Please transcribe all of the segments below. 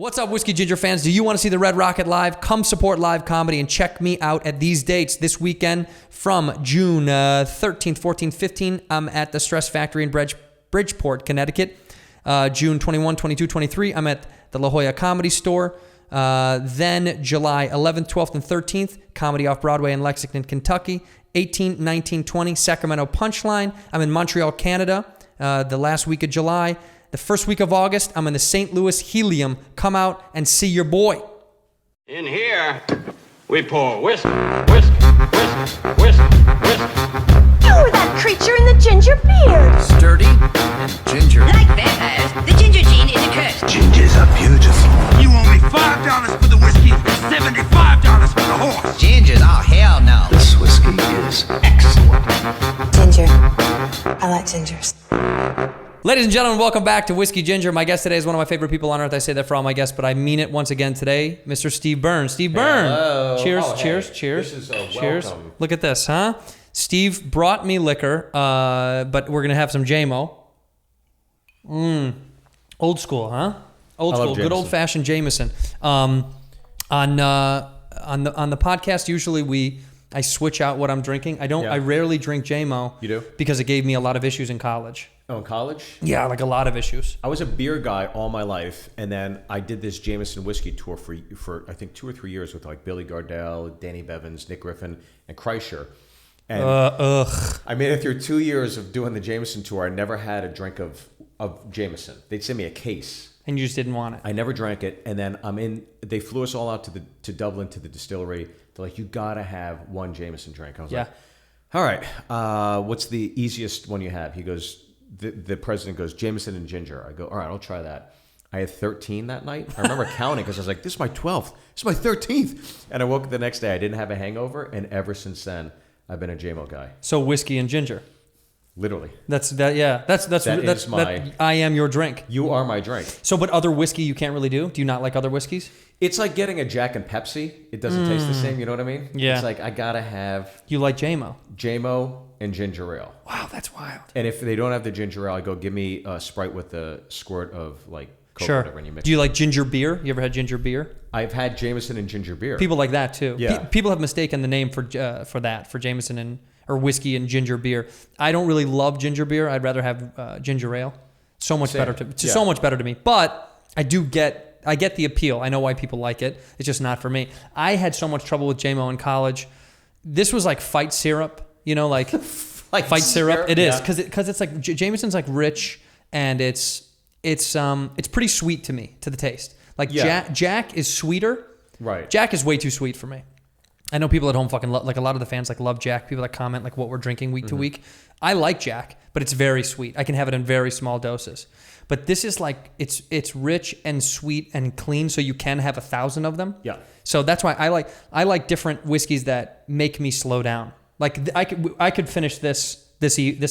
What's up, Whiskey Ginger fans? Do you want to see the Red Rocket live? Come support live comedy and check me out at these dates this weekend from June 13th, 14th, 15th. I'm at the Stress Factory in Bridgeport, Connecticut. June 21, 22, 23, I'm at the La Jolla Comedy Store. Then July 11th, 12th, and 13th, Comedy Off Broadway in Lexington, Kentucky. 18, 19, 20, Sacramento Punchline. I'm in Montreal, Canada, the last week of July. The first week of August, I'm in the St. Louis Helium. Come out and see your boy. In here, we pour whiskey, whiskey, whiskey, whiskey, whiskey. You were that creature in the ginger beard. Sturdy and ginger. Like vampires, the ginger gene is a curse. Gingers are beautiful. You owe me $5 for the whiskey and $75 for the horse. Gingers? Oh, hell no. This whiskey is excellent. Ginger. I like gingers. Ladies and gentlemen, welcome back to Whiskey Ginger. My guest today is one of my favorite people on earth. I say that for all my guests, but I mean it once again today, Mr. Steve Byrne. Steve Byrne. Hello. Cheers, Oh, hey. cheers, cheers. This is cheers. welcome. Look at this, huh? Steve brought me liquor, but we're going to have some JMO. Old school, huh? Old I love school. Good Jameson. old-fashioned Jameson. On the podcast, usually I switch out what I'm drinking. I rarely drink JMO. You do? Because it gave me a lot of issues in college. Oh, in college? Yeah, like a lot of issues. I was a beer guy all my life, and then I did this Jameson whiskey tour for I think 2 or 3 years with like Billy Gardell, Danny Bevins, Nick Griffin, and Kreischer. And I made it through 2 years of doing the Jameson tour. I never had a drink of Jameson. They'd send me a case. And you just didn't want it. I never drank it, and then they flew us all out to Dublin to the distillery. They're like, you gotta have one Jameson drink. I was like, all right, what's the easiest one you have? He goes, the president goes, Jameson and ginger. I go, all right, I'll try that. I had 13 that night. I remember counting because I was like, this is my 12th. This is my 13th. And I woke up the next day. I didn't have a hangover, and ever since then, I've been a JMO guy. So whiskey and ginger. Literally. That's I am your drink. You are my drink. So, but other whiskey you can't really do? Do you not like other whiskeys? It's like getting a Jack and Pepsi. It doesn't taste the same. You know what I mean? Yeah. It's like I gotta have You like JMO? JMO and ginger ale. Wow, that's wild. And if they don't have the ginger ale, I go, give me a Sprite with a squirt of like Coke Sure. or whatever, and you mix Do you it. like ginger beer? You ever had ginger beer? I've had Jameson and ginger beer. People like that too. Yeah. People have mistaken the name for Jameson or whiskey and ginger beer. I don't really love ginger beer. I'd rather have ginger ale. So much Same. better Yeah. so much better to me. But I get the appeal. I know why people like it. It's just not for me. I had so much trouble with JMO in college. This was like fight syrup, like fight syrup. It is because it's like Jameson's like rich and it's pretty sweet to me, to the taste. Like Jack is sweeter. Right. Jack is way too sweet for me. I know people at home fucking love, like a lot of the fans like love Jack. People that comment like what we're drinking week to week. I like Jack, but it's very sweet. I can have it in very small doses. But this is like it's rich and sweet and clean, so you can have 1,000 of them. Yeah. So that's why I like different whiskeys that make me slow down. Like I could finish this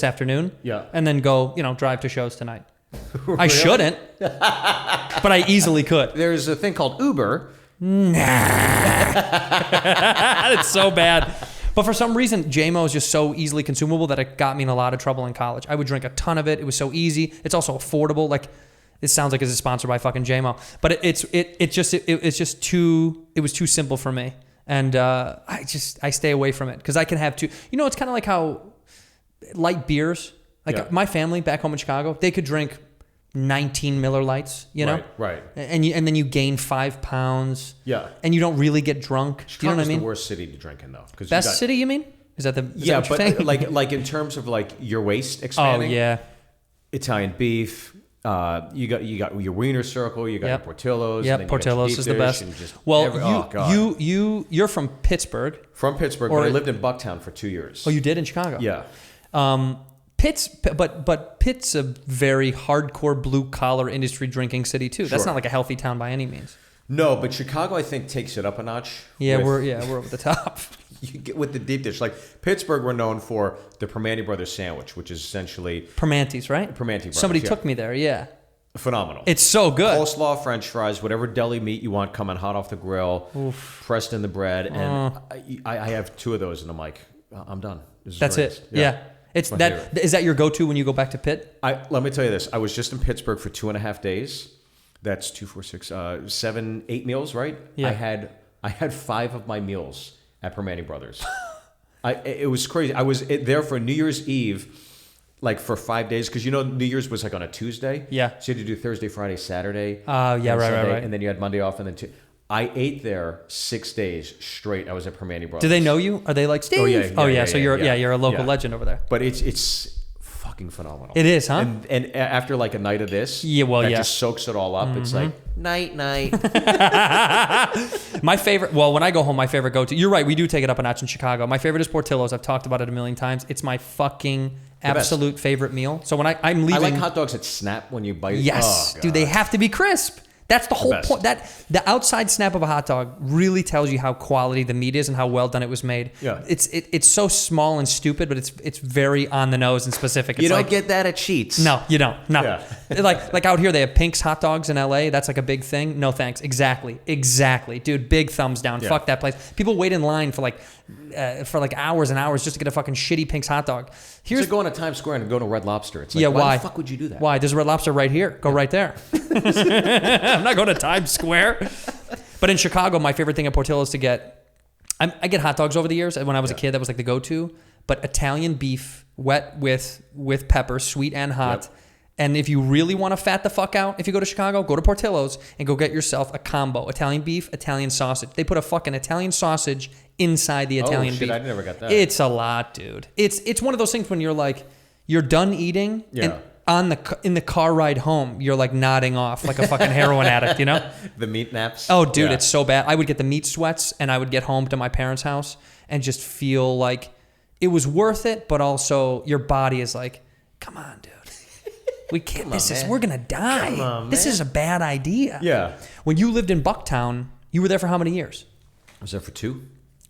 afternoon. Yeah. And then go drive to shows tonight. I shouldn't, but I easily could. There's a thing called Uber. It's so bad. But for some reason, JMO is just so easily consumable that it got me in a lot of trouble in college. I would drink a ton of it. It was so easy. It's also affordable. Like, it sounds like it's sponsored by fucking JMO. But it was too simple for me. And I stay away from it because I can have two. It's kind of like how light beers, like my family back home in Chicago, they could drink 19 Miller Lights, Right. And then you gain 5 pounds. Yeah. And you don't really get drunk. Chicago's Do you know what I mean? the worst city to drink in, though. Best city, you mean? Is that what you're but saying? like in terms of like your waist expanding. Oh yeah. Italian beef. You got your Wiener Circle. You got your Portillo's. Yep, and then you got your Portillo's deep is the dish best. and just Well, you're from Pittsburgh. from Pittsburgh, but I lived in Bucktown for 2 years. Oh, you did in Chicago. Yeah. But Pitt's a very hardcore blue collar industry drinking city too. That's Sure. not like a healthy town by any means. No, but Chicago, I think, takes it up a notch. Yeah, with- we're over the top. You get with the deep dish. Like Pittsburgh, we're known for the Primanti Brothers sandwich, which is essentially Primanti's, right? Primanti Brothers. Somebody yeah. took me there. Yeah. Phenomenal. It's so good. Coleslaw, French fries, whatever deli meat you want coming hot off the grill, pressed in the bread, and I have 2 of those, and I'm like, I'm done. This is That's great. it. Yeah. It's my that. favorite. Is that your go-to when you go back to Pitt? Let me tell you this. I was just in Pittsburgh for 2.5 days. That's 2, 4, 6, 7, 8 meals, right? Yeah. I had 5 of my meals at Permane Brothers. It was crazy. I was there for New Year's Eve, like for 5 days, because New Year's was like on a Tuesday. Yeah. So you had to do Thursday, Friday, Saturday. Yeah, and right, Sunday, right. And then you had Monday off, and then I ate there 6 days straight. I was at Permane Brothers. Do they know you? Are they like Steve? Oh yeah. So you're a local legend over there. But it's fucking phenomenal. It is, huh? And after like a night of this, that just soaks it all up. It's like night. My favorite, when I go home, my favorite go-to, you're right, we do take it up a notch in Chicago. My favorite is Portillo's. I've talked about it a million times. It's my fucking absolute favorite meal. So when I'm leaving... I like hot dogs that snap when you bite. Yes, Oh, dude, they have to be crisp. That's the whole point. The outside snap of a hot dog really tells you how quality the meat is and how well done it was made. Yeah. It's so small and stupid, but it's very on the nose and specific. It's you don't get that at Sheetz. No, you don't. No. Yeah. like out here, they have Pink's hot dogs in LA. That's like a big thing. No thanks. Exactly. Dude, big thumbs down. Yeah. Fuck that place. People wait in line for like hours and hours just to get a fucking shitty Pink's hot dog. It's like going to Times Square and go to Red Lobster. It's like, yeah, why the fuck would you do that? Why? There's a Red Lobster right here. Go right there. I'm not going to Times Square. But in Chicago, my favorite thing at Portillo's to get, I get hot dogs over the years. When I was a kid, that was like the go-to. But Italian beef, wet with pepper, sweet and hot. Yep. And if you really want to fat the fuck out, if you go to Chicago, go to Portillo's and go get yourself a combo. Italian beef, Italian sausage. They put a fucking Italian sausage inside the Italian beef. I never got that. It's a lot, dude. It's one of those things when you're like, you're done eating and in the car ride home, you're like nodding off like a fucking heroin addict, The meat naps. Oh, dude, it's so bad. I would get the meat sweats and I would get home to my parents' house and just feel like it was worth it, but also your body is like, come on, dude. We can't. We're gonna die. Come on, this man. is a bad idea. Yeah. When you lived in Bucktown, you were there for how many years? I was there for 2.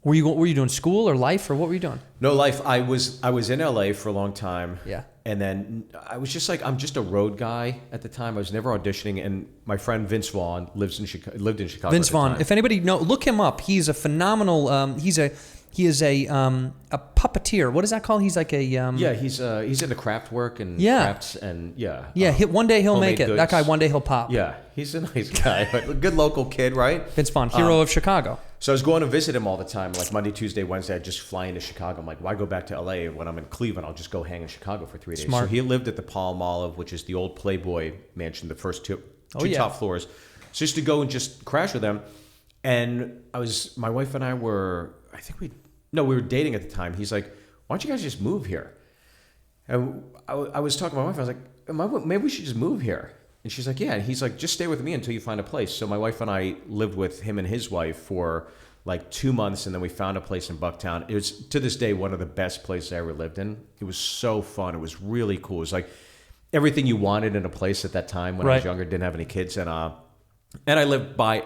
Were you doing school or life or what were you doing? No life. I was in LA for a long time. Yeah. And then I was just like, I'm just a road guy at the time. I was never auditioning. And my friend Vince Vaughn lived in Chicago. Vince Vaughn. If anybody look him up. He's a phenomenal. He is a puppeteer. What is that called? He's like a he's into craft work and crafts and one day he'll make it. goods. That guy one day he'll pop. Yeah, he's a nice guy, but a good local kid, right? Vince Vaughn, hero of Chicago. So I was going to visit him all the time, like Monday, Tuesday, Wednesday. I'd just fly into Chicago. I'm like, why go back to LA when I'm in Cleveland? I'll just go hang in Chicago for 3 days. Smart. So he lived at the Palm Olive, which is the old Playboy mansion, the first two top floors. So I used to go and just crash with them. And my wife and I were, we were dating at the time. He's like, why don't you guys just move here? And I was talking to my wife. I was like, maybe we should just move here. And she's like, yeah. And he's like, just stay with me until you find a place. So my wife and I lived with him and his wife for like 2 months. And then we found a place in Bucktown. It was, to this day, one of the best places I ever lived in. It was so fun. It was really cool. It was like everything you wanted in a place at that time when I was younger, didn't have any kids. And I lived by...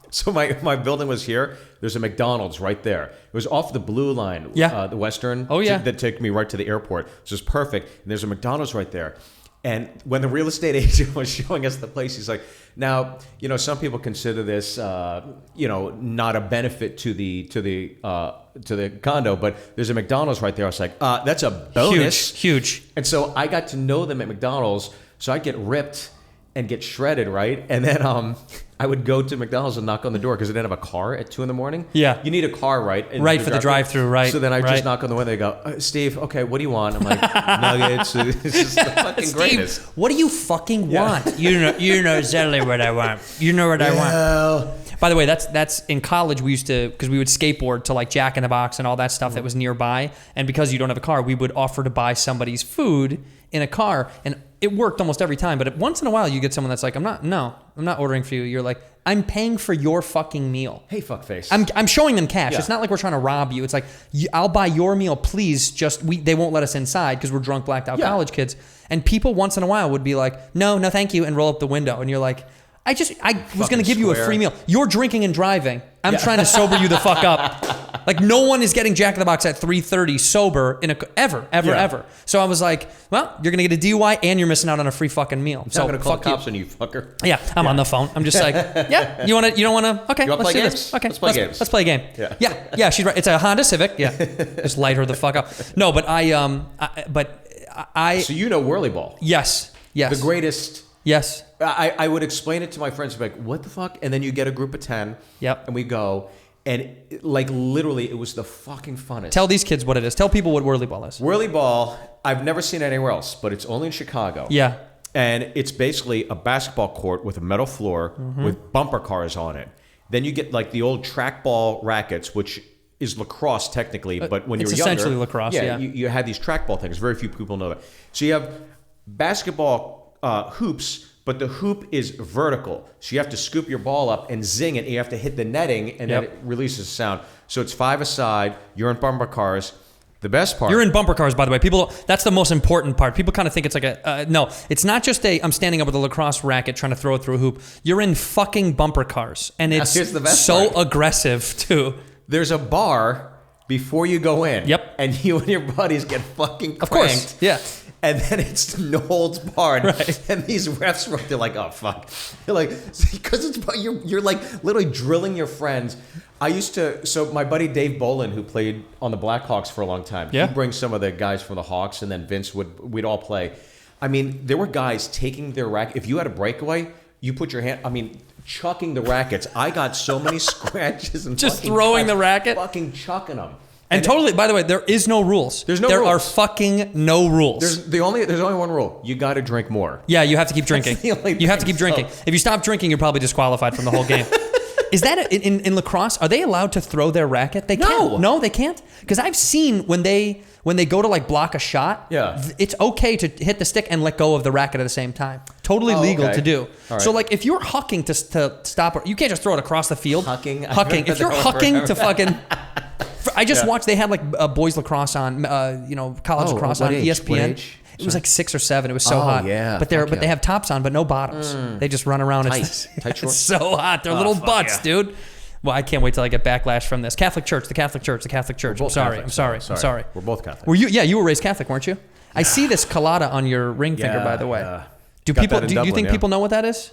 So my building was here. There's a McDonald's right there. It was off the Blue Line, the Western. Oh, yeah. That took me right to the airport. It was just perfect. And there's a McDonald's right there. And when the real estate agent was showing us the place, he's like, now, some people consider this, not a benefit to the condo, but there's a McDonald's right there. I was like, that's a bonus. Huge. And so I got to know them at McDonald's. So I'd get ripped and get shredded, right? And then I would go to McDonald's and knock on the door because I didn't have a car at 2 a.m. Yeah. You need a car, right? Right, for the drive-through, right. So then I just knock on the window. They go, Steve, okay, what do you want? I'm like, nuggets. It's just the fucking Steve, greatest. What do you fucking want? You know exactly what I want. You know what I want. By the way, that's in college we used to, because we would skateboard to like Jack in the Box and all that stuff that was nearby. And because you don't have a car, we would offer to buy somebody's food in a car. And it worked almost every time. But once in a while you get someone that's like, I'm not ordering for you. You're like, I'm paying for your fucking meal. Hey, fuckface. I'm showing them cash. Yeah. It's not like we're trying to rob you. It's like, I'll buy your meal, please. They won't let us inside because we're drunk, blacked out college kids. And people once in a while would be like, no, thank you, and roll up the window. And you're like, I was going to give you a free meal. You're drinking and driving. I'm trying to sober you the fuck up. Like, no one is getting Jack in the Box at 3:30 sober ever. So I was like, well, you're going to get a DUI and you're missing out on a free fucking meal. So I'm going to call fuck the cops on you, fucker. Yeah, I'm on the phone. I'm just like, yeah, you don't want to? Okay, You wanna let's play do games? this. Okay, Let's play games. Let's play a game. Yeah, she's right. It's a Honda Civic. Yeah, just light her the fuck up. No, but I. So you know Whirly Ball. Yes. The greatest Yes. I would explain it to my friends, like, what the fuck? And then you get a group of 10. Yep. And we go. And like literally, it was the fucking funnest. Tell these kids what it is. Tell people what whirly ball is. Whirly ball, I've never seen it anywhere else, but it's only in Chicago. Yeah. And it's basically a basketball court with a metal floor with bumper cars on it. Then you get like the old trackball rackets, which is lacrosse technically, but when you were it's younger, essentially lacrosse. Yeah. You had these trackball things. Very few people know that. So you have basketball hoops. But the hoop is vertical. So you have to scoop your ball up and zing it. And you have to hit the netting, and then it releases sound. So it's 5 aside. You're in bumper cars. The best part. You're in bumper cars, by the way. People, that's the most important part. People kind of think it's like no, it's not just I'm standing up with a lacrosse racket trying to throw it through a hoop. You're in fucking bumper cars. And it's here's the best so part. aggressive, too. There's a bar before you go in. Yep. And you and your buddies get fucking cranked. Of course, yeah. And then it's no holds barred. Right. And these refs, they're like, oh, fuck. They're like, because you're like literally drilling your friends. So my buddy Dave Bolin, who played on the Blackhawks for a long time, Yeah. he'd bring some of the guys from the Hawks, and then Vince we'd all play. I mean, there were guys taking their racket. If you had a breakaway, you put your hand, chucking the rackets. I got so many scratches and Just fucking throwing cuts, the racket? fucking chucking them. And totally, by the way, there is no rules. There's no there rules. are fucking no rules. There's only one rule. You got to drink more. Yeah, you have to keep drinking. the only You have to thing, keep drinking. so- If you stop drinking, you're probably disqualified from the whole game. Is that in lacrosse? Are they allowed to throw their racket? They can't. No, they can't. Because I've seen when they go to like block a shot. Yeah. It's okay to hit the stick and let go of the racket at the same time. Totally legal okay. to do. All right. So like if you're hucking to stop it, you can't just throw it across the field. Hucking? I've Hucking. heard If you're that hucking forever. to fucking. I just watched. They had like boys lacrosse on, college lacrosse what on age? ESPN. What age? It was like 6 or 7. It was so Oh, hot. yeah. But Fuck they have tops on, but no bottoms. They just run around. Tight It's shorts? so hot. They're little fuck butts, yeah. dude. Well, I can't wait till I get backlash from this. Catholic Church, the Catholic Church, the Catholic Church. I'm Both sorry. Catholics. I'm sorry. We're both Catholic. Were you? Yeah, you were raised Catholic, weren't you? I see this colada on your ring finger, by the way. yeah. Do Got people? that in Do you Dublin, think yeah. people know what that is?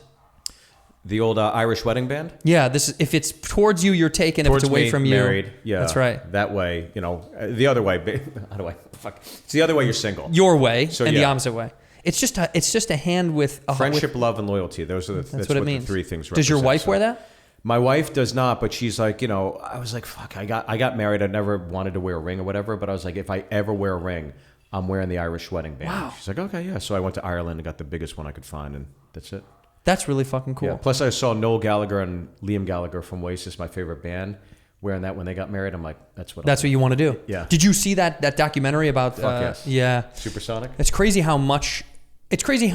The old Irish wedding band? Yeah, this is, if it's towards you, you're taken. If Towards it's away me, from you, married. Yeah. that's right. That way, the other way. How do I? Fuck. It's the other way. You're single. Your way So, and the yeah. opposite way. It's just a hand with a Friendship, love, and loyalty. Those are that's what it means. the 3 things. Does your represent. wife So- wear that? My wife does not, but she's like, I was like, fuck, I got married. I never wanted to wear a ring or whatever, but I was like, if I ever wear a ring, I'm wearing the Irish wedding band. Wow. She's like, okay, yeah. So I went to Ireland and got the biggest one I could find, and that's it. That's really fucking cool. Yeah. Plus, I saw Noel Gallagher and Liam Gallagher from Oasis, my favorite band, wearing that when they got married. I'm like, that's what you want to do. Yeah. Did you see that documentary about? Fuck yes. Yeah. Supersonic? It's crazy how much. It's crazy.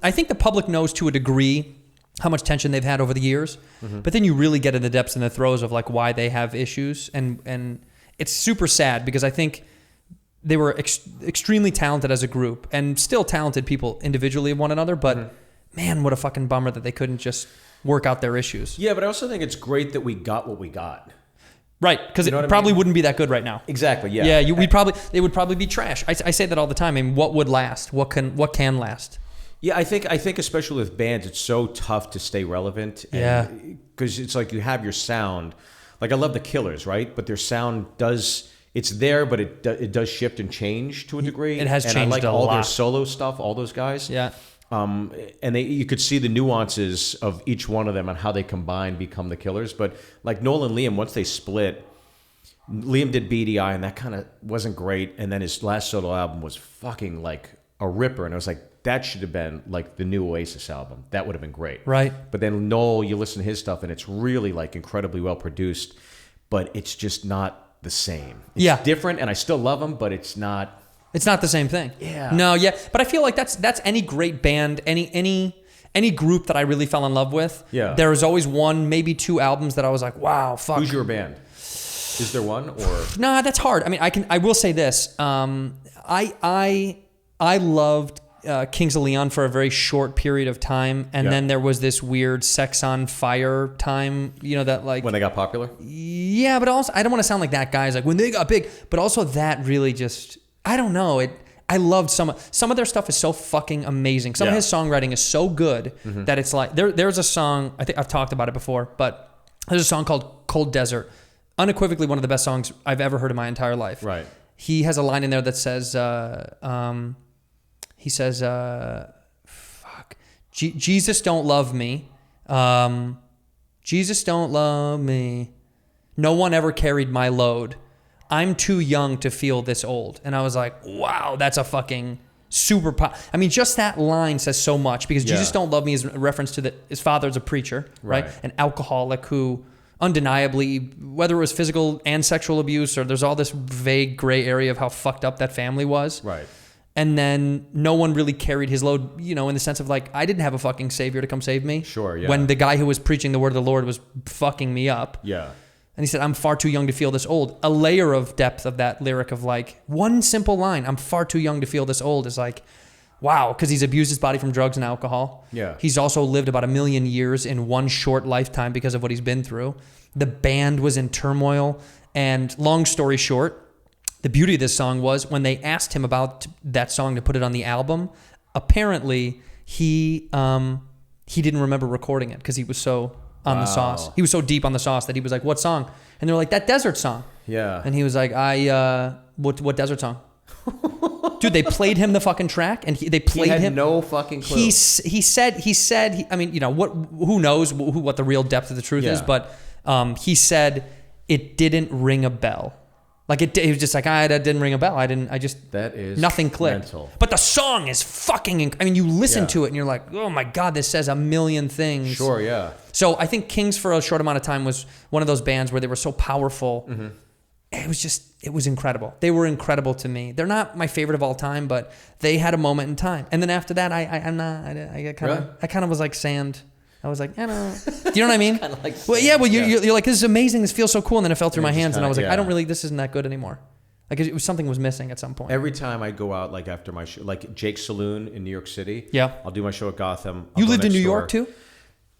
I think the public knows to a degree how much tension they've had over the years, but then you really get in the depths and the throes of like why they have issues, and it's super sad because I think they were extremely talented as a group and still talented people individually of one another, but man, what a fucking bummer that they couldn't just work out their issues. Yeah, but I also think it's great that we got what we got. Right, because You know it what I probably mean? wouldn't be that good right now. Exactly, yeah. Yeah, it would probably be trash. I say that all the time. I mean, what would last? What can last? Yeah, I think especially with bands, it's so tough to stay relevant. Yeah. Because it's like you have your sound. Like I love the Killers, right? But their sound it's there, but it does shift and change to a degree. It has and changed I like a all their lot. solo stuff, all those guys. Yeah. And you could see the nuances of each one of them and how they combine become the Killers. But like Noel and Liam, once they split, Liam did BDI and that kind of wasn't great. And then his last solo album was fucking like a ripper. And I was like, that should have been like the new Oasis album. That would have been great. Right. But then Noel, you listen to his stuff and it's really like incredibly well produced, but it's just not the same. It's different and I still love him, but it's not. It's not the same thing. Yeah. No, yeah. But I feel like that's any great band, any group that I really fell in love with. Yeah. There was always 1, maybe 2 albums that I was like, wow, fuck. Who's your band? Is there one or? Nah, that's hard. I mean, I will say this. I loved Kings of Leon for a very short period of time, and then there was this weird Sex on Fire time. That like When they got popular? Yeah, but also I don't want to sound like that guys like when they got big, but also that really just I don't know it. I loved some of their stuff is so fucking amazing. Some of his songwriting is so good that it's like there's a song I think I've talked about it before, but there's a song called Cold Desert. Unequivocally one of the best songs I've ever heard in my entire life. Right. He has a line in there that says, Jesus don't love me. Jesus don't love me. No one ever carried my load. I'm too young to feel this old. And I was like, wow, that's a fucking super pop. I mean, just that line says so much, because Jesus don't love me is a reference to his father's a preacher, right? An alcoholic who undeniably, whether it was physical and sexual abuse, or there's all this vague gray area of how fucked up that family was. Right. And then no one really carried his load, you know, in the sense of like, I didn't have a fucking savior to come save me. Sure, yeah. When the guy who was preaching the word of the Lord was fucking me up. Yeah. And he said, I'm far too young to feel this old. A layer of depth of that lyric of like, one simple line, I'm far too young to feel this old, is like, wow, because he's abused his body from drugs and alcohol. Yeah. He's also lived about 1 million years in one short lifetime because of what he's been through. The band was in turmoil. And long story short, the beauty of this song was when they asked him about that song to put it on the album, apparently he didn't remember recording it because he was so on the sauce. He was so deep on the sauce that he was like, what song? And they're like, that desert song. Yeah. And he was like, what desert song? Dude, they played him the fucking track, and they played him. He had no fucking clue. He said, I mean, you know, who knows what the real depth of the truth is, but he said it didn't ring a bell. Like it was just like, that didn't ring a bell. That is nothing clicked. mental. But the song is fucking, I mean, you listen to it and you're like, oh my God, this says 1 million things. Sure, yeah. So I think Kings for a short amount of time was one of those bands where they were so powerful. Mm-hmm. It was incredible. They were incredible to me. They're not my favorite of all time, but they had a moment in time. And then after that, I kind of was like sand. I was like, I don't know. Do you know what I mean? Kind of like well, yeah. Well, you're like, this is amazing. This feels so cool. And then it fell through my hands, and I was like, yeah. I don't really. This isn't that good anymore. Like it was something was missing at some point. Every time I go out, like after my show, like Jake's Saloon in New York City. Yeah. I'll do my show at Gotham. You lived in New York too?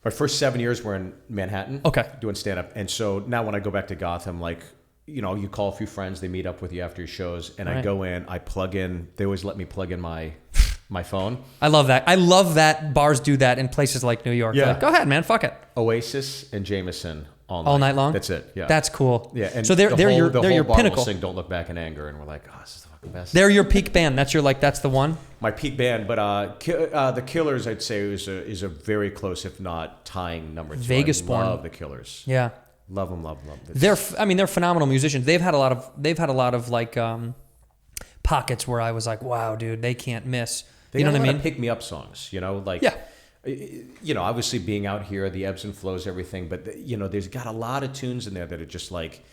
My first 7 years were in Manhattan. Okay. Doing stand up, and so now when I go back to Gotham, like, you know, you call a few friends, they meet up with you after your shows, and I go in, I plug in. They always let me plug in my phone. I love that. I love that bars do that in places like New York. Yeah. Like, go ahead, man. Fuck it. Oasis and Jameson all night long. That's it. Yeah. That's cool. Yeah. And so they're your bar pinnacle. will sing "Don't Look Back in Anger," and we're like, oh, this is the fucking best. They're your peak band. That's the one. My peak band, but the Killers, I'd say, is a very close, if not tying number 2. Vegas-born. I love the Killers. Yeah. Love them. They're phenomenal musicians. They've had a lot of like pockets where I was like, wow, dude, they can't miss. They you know what I mean? Pick me up songs, you know, like, yeah. You know, obviously being out here, the ebbs and flows, everything, but you know, there's got a lot of tunes in there that are just like,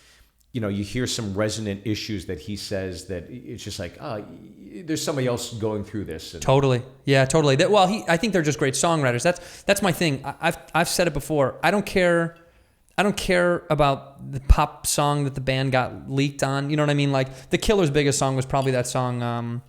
you know, you hear some resonant issues that he says that it's just like, oh, there's somebody else going through this. And totally. Yeah, totally. I think they're just great songwriters. That's my thing. I've said it before. I don't care about the pop song that the band got leaked on. You know what I mean? Like the Killers' biggest song was probably that song,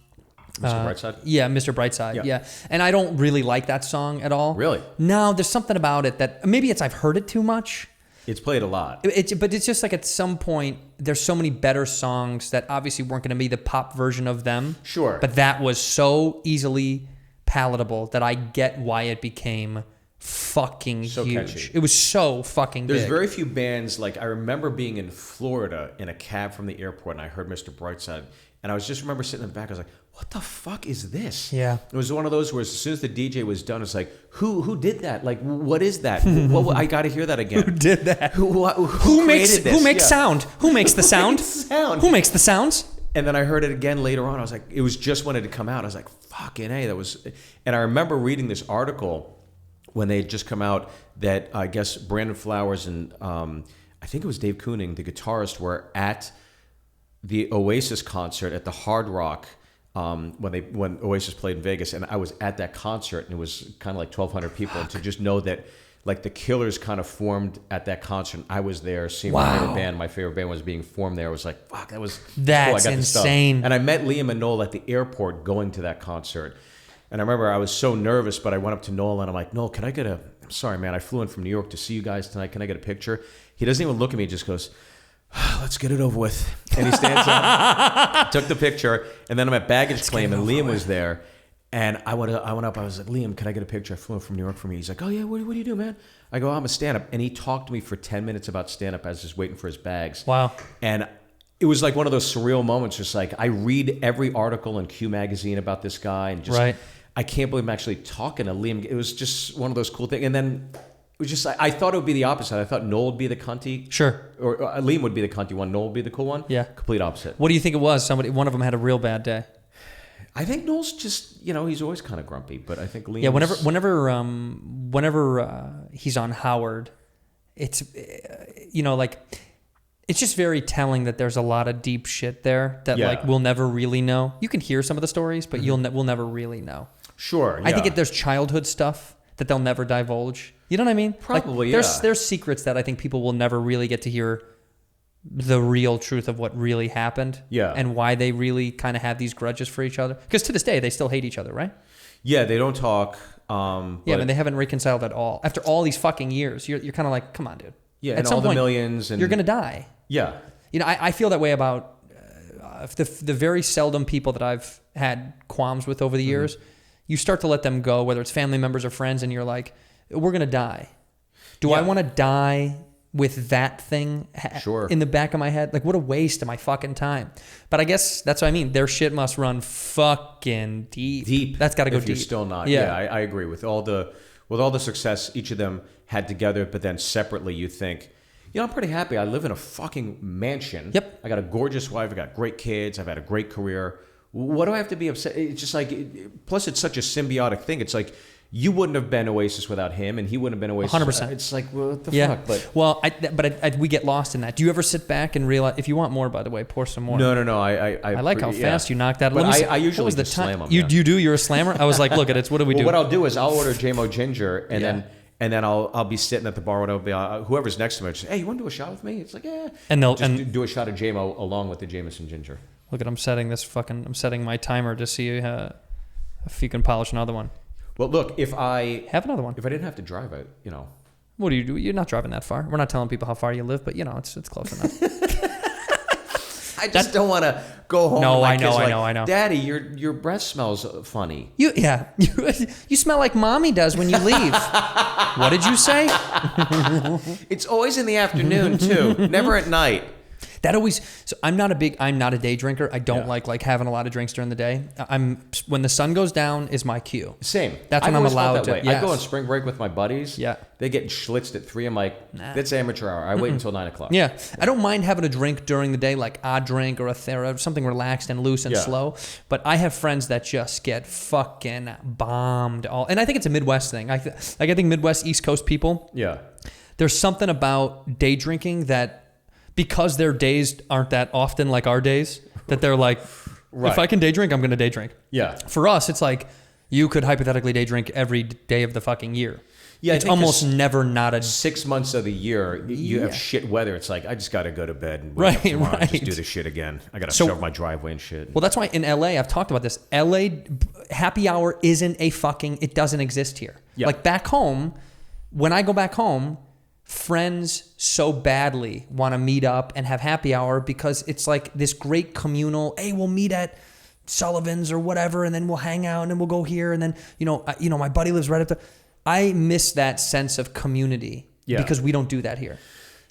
Mr. Brightside? Yeah, Mr. Brightside. Yeah. And I don't really like that song at all. Really? No, there's something about it that maybe I've heard it too much. It's played a lot. But it's just like at some point, there's so many better songs that obviously weren't going to be the pop version of them. Sure. But that was so easily palatable that I get why it became fucking so huge. Catchy. It was so fucking There's big. very few bands, like I remember being in Florida in a cab from the airport and I heard Mr. Brightside and I remember sitting in the back, I was like, what the fuck is this? Yeah. It was one of those where as soon as the DJ was done, it's like, who did that? Like, what is that? I got to hear that again. Who did that? Who makes created this? Who makes sound? Who makes the sound? Sound. Who makes the sounds? And then I heard it again later on. I was like, it was just when it had come out. I was like, fucking A, that was. And I remember reading this article when they had just come out that I guess Brandon Flowers and I think it was Dave Kooning, the guitarist, were at the Oasis concert at the Hard Rock when Oasis played in Vegas, and I was at that concert, and it was kind of like 1,200 people. And to just know that, like, the Killers kind of formed at that concert, and I was there seeing my favorite band was being formed there. I was like, fuck, that's cool. I got insane. And I met Liam and Noel at the airport going to that concert. And I remember I was so nervous, but I went up to Noel and I'm like, Noel, can I get I'm sorry, man, I flew in from New York to see you guys tonight. Can I get a picture? He doesn't even look at me, he just goes, let's get it over with. And he stands up, took the picture, and then I'm at baggage claim, and Liam was there. And I went up, I was like, Liam, can I get a picture? I flew in from New York for me. He's like, oh yeah, what do you do, man? I go, I'm a stand-up. And he talked to me for 10 minutes about stand-up. I was just waiting for his bags. Wow. And it was like one of those surreal moments, just like I read every article in Q Magazine about this guy, and just I can't believe I'm actually talking to Liam. It was just one of those cool things. And then it was just, I thought it would be the opposite. I thought Noel would be the cunty. Sure. Or Liam would be the cunty one. Noel would be the cool one. Yeah. Complete opposite. What do you think it was? One of them had a real bad day. I think Noel's just, he's always kind of grumpy, but I think Liam. Yeah, whenever he's on Howard, it's, it's just very telling that there's a lot of deep shit there that like we'll never really know. You can hear some of the stories, but we'll never really know. Sure. Yeah. I think there's childhood stuff that they'll never divulge. You know what I mean? Probably, There's secrets that I think people will never really get to hear the real truth of what really happened. Yeah. And why they really kind of have these grudges for each other. Because to this day, they still hate each other, right? Yeah, they don't talk. Yeah, and they haven't reconciled at all. After all these fucking years, you're kind of like, come on, dude. Yeah, at and some all the point, millions. And you're going to die. Yeah. I feel that way about the very seldom people that I've had qualms with over the years. You start to let them go, whether it's family members or friends, and you're like, we're going to die. Do I want to die with that thing in the back of my head? Like, what a waste of my fucking time. But I guess that's what I mean. Their shit must run fucking deep. Deep. That's got to go if deep. You're still not. Yeah, I agree. With all the success each of them had together, but then separately you think, I'm pretty happy. I live in a fucking mansion. Yep. I got a gorgeous wife. I got great kids. I've had a great career. What do I have to be upset? It's just like, plus it's such a symbiotic thing. It's like, you wouldn't have been Oasis without him, and he wouldn't have been Oasis. 100%. It's like, what the fuck? But well, we get lost in that. Do you ever sit back and realize? If you want more, by the way, pour some more. No. I like how fast you knocked that. But I usually just slam them. You do. You're a slammer. I was like, look at it. What do we do? What I'll do is I'll order JMO Ginger, and then I'll be sitting at the bar, and whoever's next to me, just, hey, you want to do a shot with me? It's like, yeah. And they'll do a shot of JMO along with the Jameson Ginger. Look at I'm setting my timer to see if you can polish another one. Well, look, if I have another one, if I didn't have to drive it, What do you do? You're not driving that far. We're not telling people how far you live, but it's close enough. I just don't want to go home. No, and I know. Daddy, your breath smells funny. You smell like mommy does when you leave. What did you say? It's always in the afternoon too, never at night. So I'm not a day drinker. I don't like having a lot of drinks during the day. When the sun goes down is my cue. Same. That's when I'm allowed to. Yes. I go on spring break with my buddies. Yeah. They get schlitzed at 3. I'm like, that's amateur hour. I wait until 9 o'clock. Yeah. I don't mind having a drink during the day, like a drink or something relaxed and loose and slow. But I have friends that just get fucking bombed and I think it's a Midwest thing. I think Midwest, East Coast people. Yeah. There's something about day drinking that, because their days aren't that often like our days, that they're like, if I can day drink, I'm going to day drink. Yeah. For us, it's like you could hypothetically day drink every day of the fucking year. Yeah, it's almost never not a 6 months of the year. You have shit weather. It's like I just got to go to bed and right. Just do the shit again. I got to shove my driveway and shit. Well, that's why in LA, I've talked about this. LA happy hour it doesn't exist here. Yeah. Like back home, when I go back home, friends so badly want to meet up and have happy hour because it's like this great communal, hey, we'll meet at Sullivan's or whatever, and then we'll hang out and then we'll go here, and then my buddy lives right up there. I miss that sense of community because we don't do that here.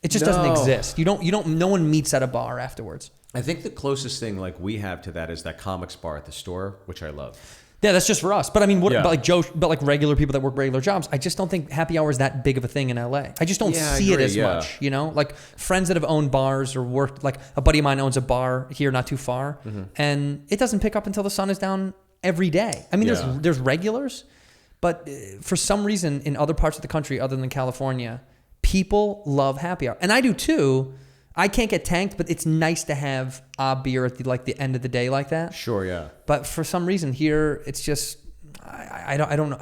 It just doesn't exist. No one meets at a bar afterwards. I think the closest thing like we have to that is that comics bar at the store, which I love. Yeah, that's just for us. But I mean, but like regular people that work regular jobs, I just don't think happy hour is that big of a thing in LA. I just don't see it as much, Like friends that have owned bars or worked, like a buddy of mine owns a bar here not too far, and it doesn't pick up until the sun is down every day. I mean, there's regulars, but for some reason in other parts of the country other than California, people love happy hour. And I do too. I can't get tanked, but it's nice to have a beer at the end of the day like that. Sure, yeah. But for some reason here, it's just I don't know.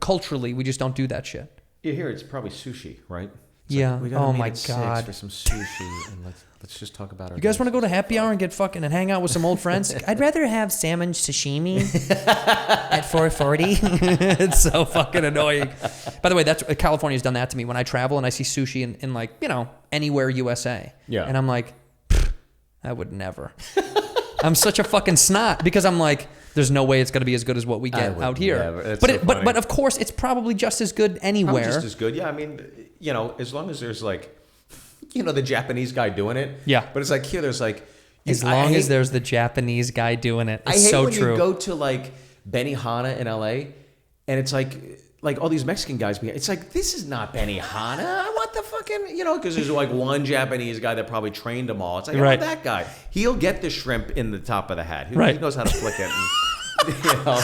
Culturally, we just don't do that shit. Yeah, here it's probably sushi, right? It's yeah. Like, we gotta oh meet my at god. 6 for some sushi, and let's just talk about our. You guys want to go to happy hour and get fucking and hang out with some old friends? I'd rather have salmon sashimi at 4:40. It's so fucking annoying. By the way, California's done that to me when I travel and I see sushi in anywhere USA. Yeah. And I'm like, I would never. I'm such a fucking snot because I'm like, there's no way it's going to be as good as what we get out here. But of course, it's probably just as good anywhere. Just as good, yeah. I mean, as long as there's the Japanese guy doing it. Yeah. But it's here, there's as long as there's the Japanese guy doing it. It's so true. You go to Benihana in LA, and it's like all these Mexican guys. It's like, this is not Benihana. I want the fucking, because there's like one Japanese guy that probably trained them all. It's like, I want that guy. He'll get the shrimp in the top of the hat. He knows how to flick it. And,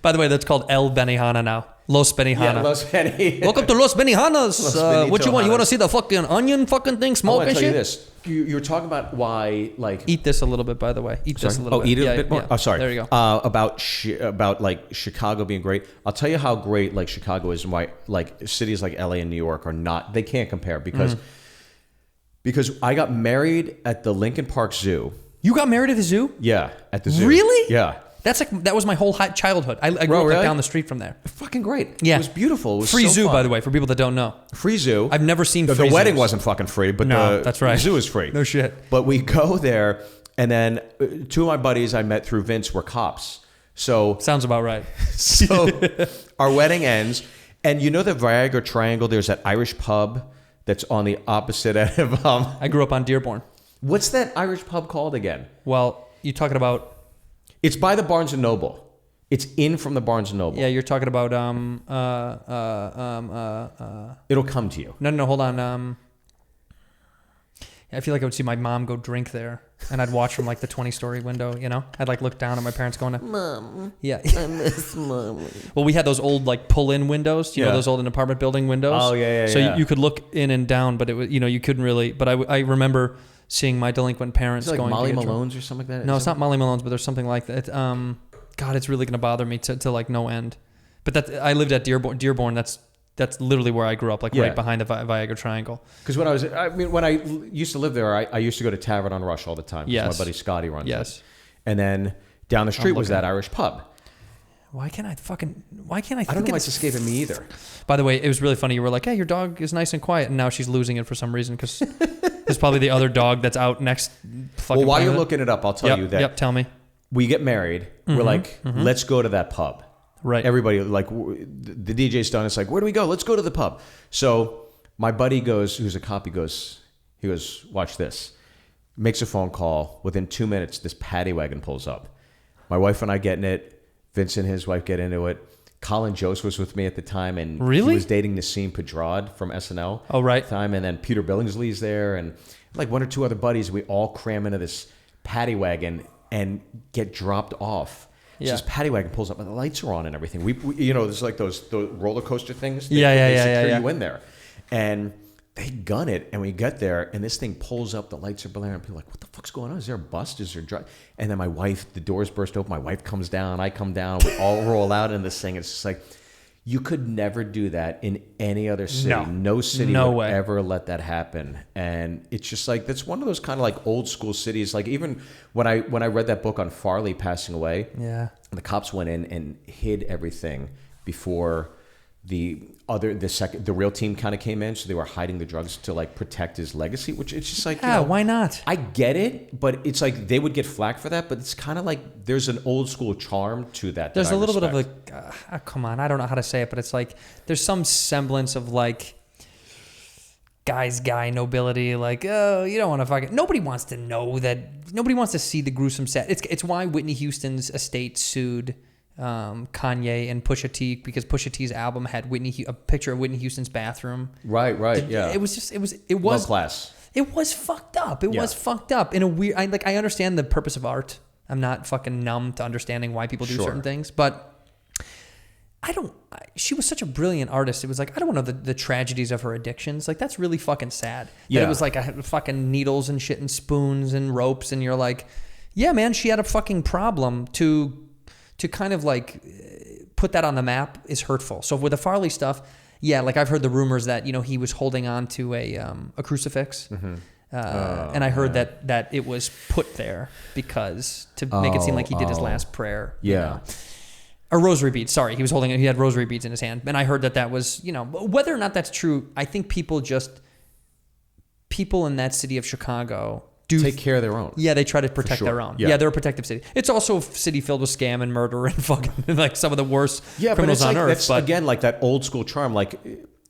By the way, that's called El Benihana now. Los Benihana. Yeah, Los Benihana. Welcome to Los Benihanas. Los What you want? You want to Benitohanas. see the fucking onion fucking thing smoke I want and to tell you shit? this. You were talking about why, like... Eat this a little bit, by the way. Eat this a little bit. Eat it Yeah, a bit more? yeah. Oh, sorry. There you go. About like Chicago being great. I'll tell you how great like Chicago is and why like cities like LA and New York are not... They can't compare because I got married at the Lincoln Park Zoo. You got married at the zoo? Yeah, at the zoo. Really? Yeah. That was my whole childhood. I grew up like down the street from there. Fucking great. Yeah. It was beautiful. It was Free so zoo, fun. by the way, for people that don't know. Free zoo. I've never seen The free wedding zoos. wasn't fucking free, but No, that's right. the zoo is free. No shit. But we go there, and then two of my buddies I met through Vince were cops. So Sounds about right. our wedding ends, and you know the Viagra Triangle? There's that Irish pub that's on the opposite end of... I grew up on Dearborn. What's that Irish pub called again? Well, you talking about... It's by the Barnes & Noble. It's in from the Barnes & Noble. Yeah, you're talking about... It'll come to you. No, hold on. I feel like I would see my mom go drink there, and I'd watch from like the 20-story window, I'd like look down at my parents going, Mom. Yeah. I miss Mom. Well, we had those old like pull-in windows, you know, those old apartment building windows. Oh, yeah. So you could look in and down, but it was, you couldn't really, but I remember seeing my delinquent parents Is it like going Molly to get drunk. Malone's or something like that? No, it's not Molly Malone's, but there's something like that. God, it's really going to bother me to like no end. But I lived at Dearborn. That's literally where I grew up, like right behind the Viagra Triangle. Because when I used to live there, I used to go to Tavern on Rush all the time. Yes. My buddy Scotty runs Yes. it. And then down the street was that Irish pub. Why can't I I think don't know why it's escaping me either. By the way, it was really funny. You were like, hey, your dog is nice and quiet. And now she's losing it for some reason because there's probably the other dog that's out next. Well, while you're looking it up, I'll tell you that. Yep, tell me. We get married. We're like, let's go to that pub. Right. Everybody, like, the DJ's done. It's like, where do we go? Let's go to the pub. So my buddy goes, who's a cop, he goes, watch this. Makes a phone call. Within 2 minutes, this Paddy Wagon pulls up. My wife and I get in it. Vince and his wife get into it. Colin Jost was with me at the time, and he was dating Nassim Pedrad from SNL. Oh, right. At the time, and then Peter Billingsley's there, and like one or two other buddies. We all cram into this Paddy Wagon and get dropped off. Yeah. So this Paddy Wagon pulls up, and the lights are on and everything. We there's like those roller coaster things. Yeah. They secure you in there, and they gun it, and we get there, and this thing pulls up, the lights are blaring, and people are like, what the fuck's going on? Is there a bust? Is there And then my wife, the doors burst open, my wife comes down, I come down, we all roll out in this thing. It's just like, you could never do that in any other city. No city would ever let that happen. And it's just like, that's one of those kind of like old school cities. Like even when I read that book on Farley passing away, the cops went in and hid everything before the real team kind of came in, so they were hiding the drugs to like protect his legacy, which it's just like, why not? I get it, but it's like they would get flack for that, but it's kind of like there's an old school charm to that. There's a little bit of like, come on, I don't know how to say it, but it's like there's some semblance of like guy nobility, like, oh, you don't want to fucking, nobody wants to know that, nobody wants to see the gruesome set. It's why Whitney Houston's estate sued Kanye and Pusha T, because Pusha T's album had a picture of Whitney Houston's bathroom. Right, yeah. It was low class. It was fucked up. It was fucked up in a weird. I understand the purpose of art. I'm not fucking numb to understanding why people do certain things, but she was such a brilliant artist. It was like, I don't want to know the tragedies of her addictions. Like, that's really fucking sad. Yeah. That it was like fucking needles and shit and spoons and ropes, and you're like, yeah, man, she had a fucking problem to kind of like put that on the map is hurtful. So with the Farley stuff, yeah, like I've heard the rumors that, he was holding on to a crucifix. And I heard that it was put there because to make it seem like he did his last prayer. Yeah. Or rosary beads. Sorry, he had rosary beads in his hand. And I heard that was, whether or not that's true, I think people in that city of Chicago do take care of their own. Yeah, they try to protect their own. Yeah, they're a protective city. It's also a city filled with scam and murder and fucking like some of the worst criminals on earth. That's again like that old school charm. Like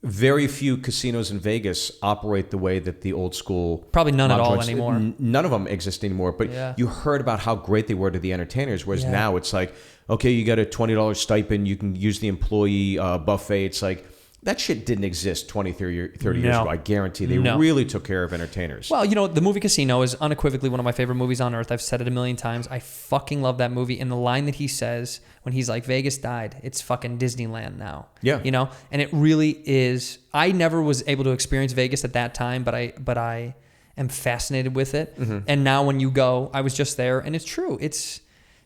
very few casinos in Vegas operate the way that the old school. Probably none at all Montreux- anymore. None of them exist anymore. But you heard about how great they were to the entertainers, whereas now it's like, okay, you got a $20 stipend, you can use the employee buffet. It's like, that shit didn't exist 20, 30 years ago. I guarantee they really took care of entertainers. Well, you know, the movie Casino is unequivocally one of my favorite movies on earth. I've said it a million times. I fucking love that movie. And the line that he says when he's like, Vegas died, it's fucking Disneyland now. Yeah. You know? And it really is. I never was able to experience Vegas at that time, but I am fascinated with it. Mm-hmm. And now when you go, I was just there, and it's true. It's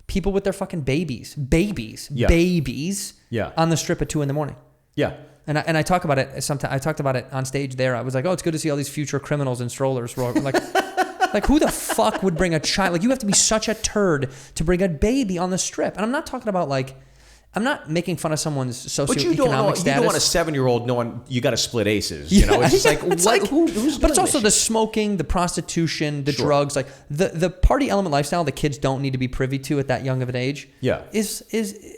people with their fucking babies on the strip at 2 a.m. Yeah. And I talk about it sometimes. I talked about it on stage there. I was like, oh, it's good to see all these future criminals in strollers. Like who the fuck would bring a child? Like, you have to be such a turd to bring a baby on the strip. And I'm not talking about like, I'm not making fun of someone's socioeconomic But you don't want a 7-year-old knowing you got to split aces. You know, it's just like, it's what? Like, who's but it's doing also this the shit? smoking, the prostitution, the drugs, like the party element lifestyle that kids don't need to be privy to at that young of an age. Yeah, is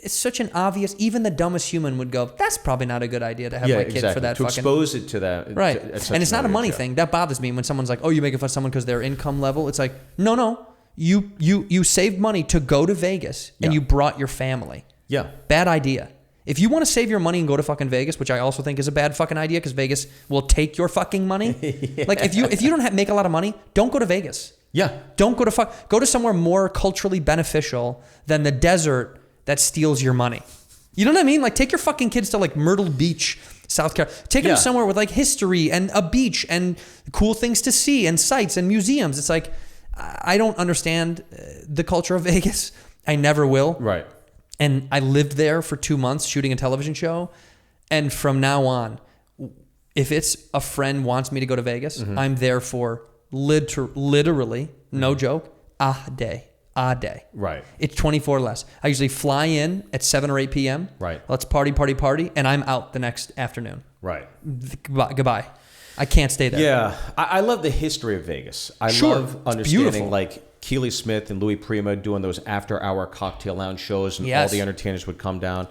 such an obvious. Even the dumbest human would go, that's probably not a good idea to have my kid for that. To expose it to that, right? And it's not a money thing. That bothers me when someone's like, oh, you're making fun of someone because their income level. It's like, no, you saved money to go to Vegas and you brought your family. Yeah, bad idea. If you want to save your money and go to fucking Vegas, which I also think is a bad fucking idea because Vegas will take your fucking money. Like if you don't make a lot of money, don't go to Vegas. Yeah. Don't go to somewhere more culturally beneficial than the desert that steals your money. You know what I mean? Like take your fucking kids to like Myrtle Beach, South Carolina. Take them somewhere with like history and a beach and cool things to see and sights and museums. It's like I don't understand the culture of Vegas. I never will. Right. And I lived there for 2 months shooting a television show. And from now on, if it's a friend wants me to go to Vegas, I'm there for literally, no joke, a day. Right. It's 24 less. I usually fly in at 7 or 8 p.m. Right. Let's party. And I'm out the next afternoon. Right. Goodbye. I can't stay there. Yeah. I love the history of Vegas. I love understanding like Keely Smith and Louis Prima doing those after-hour cocktail lounge shows, and all the entertainers would come down.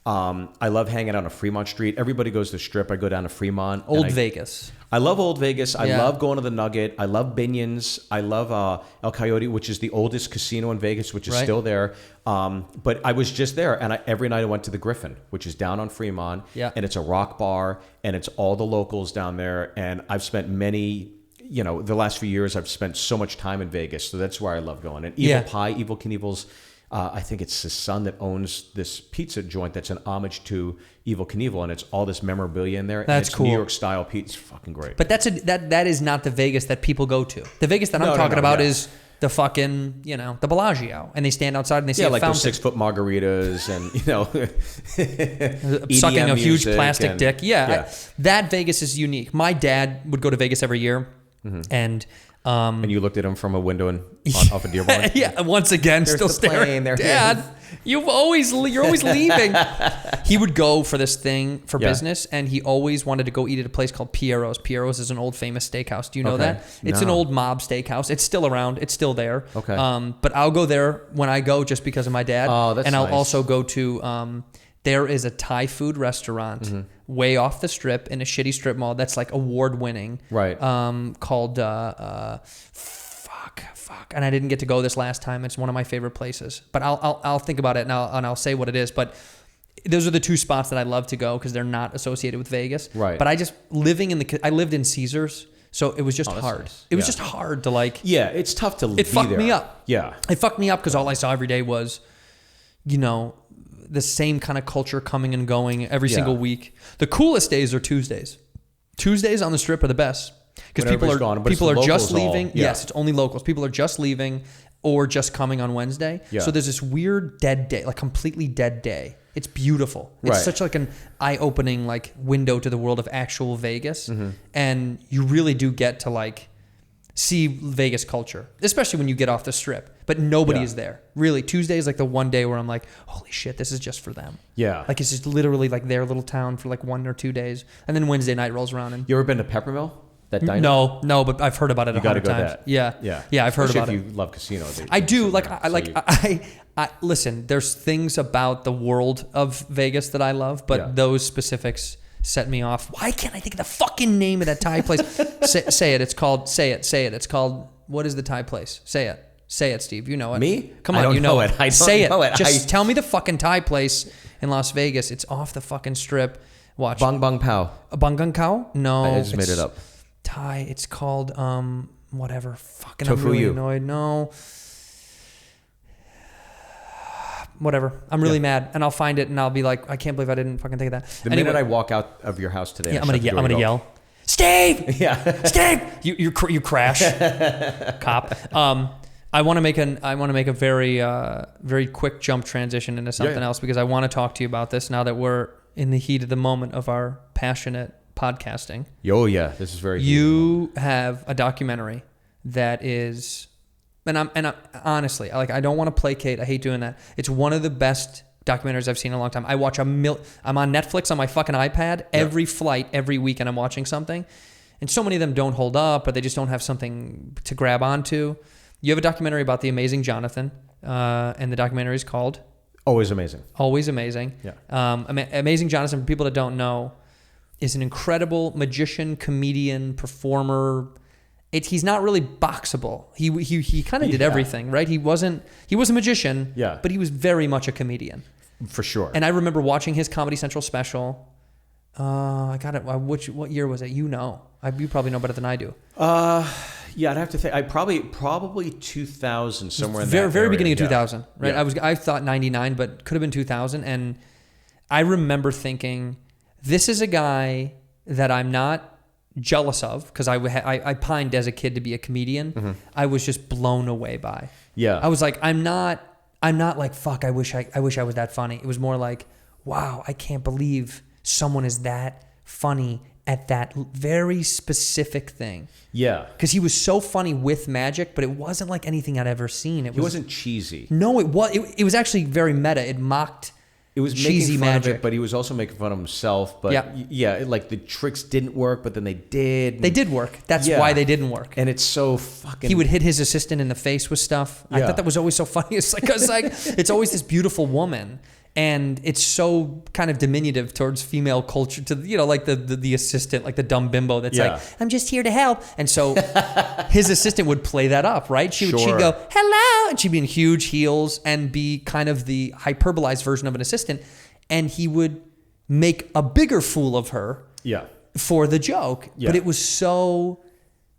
I love hanging out on Fremont Street. Everybody goes to the Strip. I go down to Fremont. Old Vegas. I love Old Vegas. I love going to the Nugget. I love Binion's. I love El Coyote, which is the oldest casino in Vegas, which is still there. But I was just there, and every night I went to the Griffin, which is down on Fremont. Yeah. And it's a rock bar, and it's all the locals down there. And I've spent the last few years, I've spent so much time in Vegas, so that's where I love going. And Evil Knievel's, I think it's his son that owns this pizza joint that's an homage to Evel Knievel, and it's all this memorabilia in there. That's cool. New York style pizza. It's fucking great. But that is not the Vegas that people go to. The Vegas that I'm talking about is the fucking, the Bellagio, and they stand outside and they see a fountain. Those 6-foot margaritas and, sucking a huge plastic dick. Yeah. That Vegas is unique. My dad would go to Vegas every year, and you looked at him from a window off of Dearborn. Yeah, once again, There's still the staring. Plane, Dad, you're always leaving. He would go for this thing for business, and he always wanted to go eat at a place called Pieros. Pieros is an old famous steakhouse. Do you know that? It's an old mob steakhouse. It's still around. It's still there. Okay. But I'll go there when I go just because of my dad. Oh, that's and I'll nice. also go to. There is a Thai food restaurant way off the strip in a shitty strip mall that's like award winning. Right. Called fuck. And I didn't get to go this last time. It's one of my favorite places. But I'll think about it and I'll say what it is. But those are the two spots that I love to go because they're not associated with Vegas. Right. But I lived in Caesars. So it was just hard. Nice. It was just hard to like. Yeah, it's tough to be there. It fucked me up. Yeah. It fucked me up because all I saw every day was, the same kind of culture coming and going every single week. The coolest days are Tuesdays. Tuesdays on the strip are the best because people are just leaving. Yes, it's only locals. People are just leaving or just coming on Wednesday. Yeah. So there's this weird dead day, like completely dead day. It's beautiful. It's such like an eye-opening like window to the world of actual Vegas, and you really do get to like see Vegas culture, especially when you get off the strip. But nobody is there. Really, Tuesday is like the one day where I'm like, holy shit, this is just for them. Yeah. Like it's just literally like their little town for like 1 or 2 days. And then Wednesday night rolls around. And you ever been to Peppermill? That diner? No, but I've heard about it 100 times. Yeah. I've heard about it. If you love casinos. I do. I listen, there's things about the world of Vegas that I love, but those specifics set me off. Why can't I think of the fucking name of that Thai place? Say it. It's called. Say it. It's called. What is the Thai place? Say it. Say it, Steve. You know it. Me? Come on, I don't you know it. I don't Say know it. it. Just tell me the fucking Thai place in Las Vegas. It's off the fucking strip. Watch. Bang Bang Pow. Bang Bang Cow? No. I just made it up. Thai. It's called whatever. Fucking Tofu I'm really you. annoyed. No. Whatever. I'm really mad, and I'll find it, and I'll be like, I can't believe I didn't fucking think of that. The minute I walk out of your house today, I'm gonna yell, Steve. Yeah. Steve. You crash. Cop. I want to make a very quick jump transition into something else because I want to talk to you about this now that we're in the heat of the moment of our passionate podcasting. Oh yeah, this is very. You have a documentary that is. And I'm honestly, like, I don't want to placate. I hate doing that. It's one of the best documentaries I've seen in a long time. I watch I'm on Netflix on my fucking iPad every flight, every weekend I'm watching something. And so many of them don't hold up or they just don't have something to grab onto. You have a documentary about the amazing Jonathan, and the documentary is called Always Amazing. Always Amazing. Yeah. Amazing Jonathan, for people that don't know, is an incredible magician, comedian, performer. He's not really boxable. He kind of did everything, right? He was a magician, but he was very much a comedian. For sure. And I remember watching his Comedy Central special. I got it. What year was it? You probably know better than I do. Yeah, I'd have to think. I probably 2000 somewhere in that very area. beginning of 2000, right? Yeah. I thought 99, but could have been 2000. And I remember thinking, this is a guy that I'm not jealous of because I pined as a kid to be a comedian. Mm-hmm. I was just blown away by. Yeah. I was like, I'm not like, fuck, I wish I was that funny. It was more like, wow, I can't believe someone is that funny at that very specific thing. Yeah. Because he was so funny with magic, but it wasn't like anything I'd ever seen. He wasn't cheesy. No, it was. It was actually very meta. It mocked. It was cheesy making fun magic. of it, but he was also making fun of himself. But like the tricks didn't work, but then they did. They did work. That's why they didn't work. And it's so fucking. He would hit his assistant in the face with stuff. I thought that was always so funny. It's like, it's always this beautiful woman, and it's so kind of diminutive towards female culture. To like the assistant, like the dumb bimbo that's like, I'm just here to help. And so his assistant would play that up, right? She'd go, hello, and she'd be in huge heels and be kind of the hyperbolized version of an assistant, and he would make a bigger fool of her for the joke. But it was so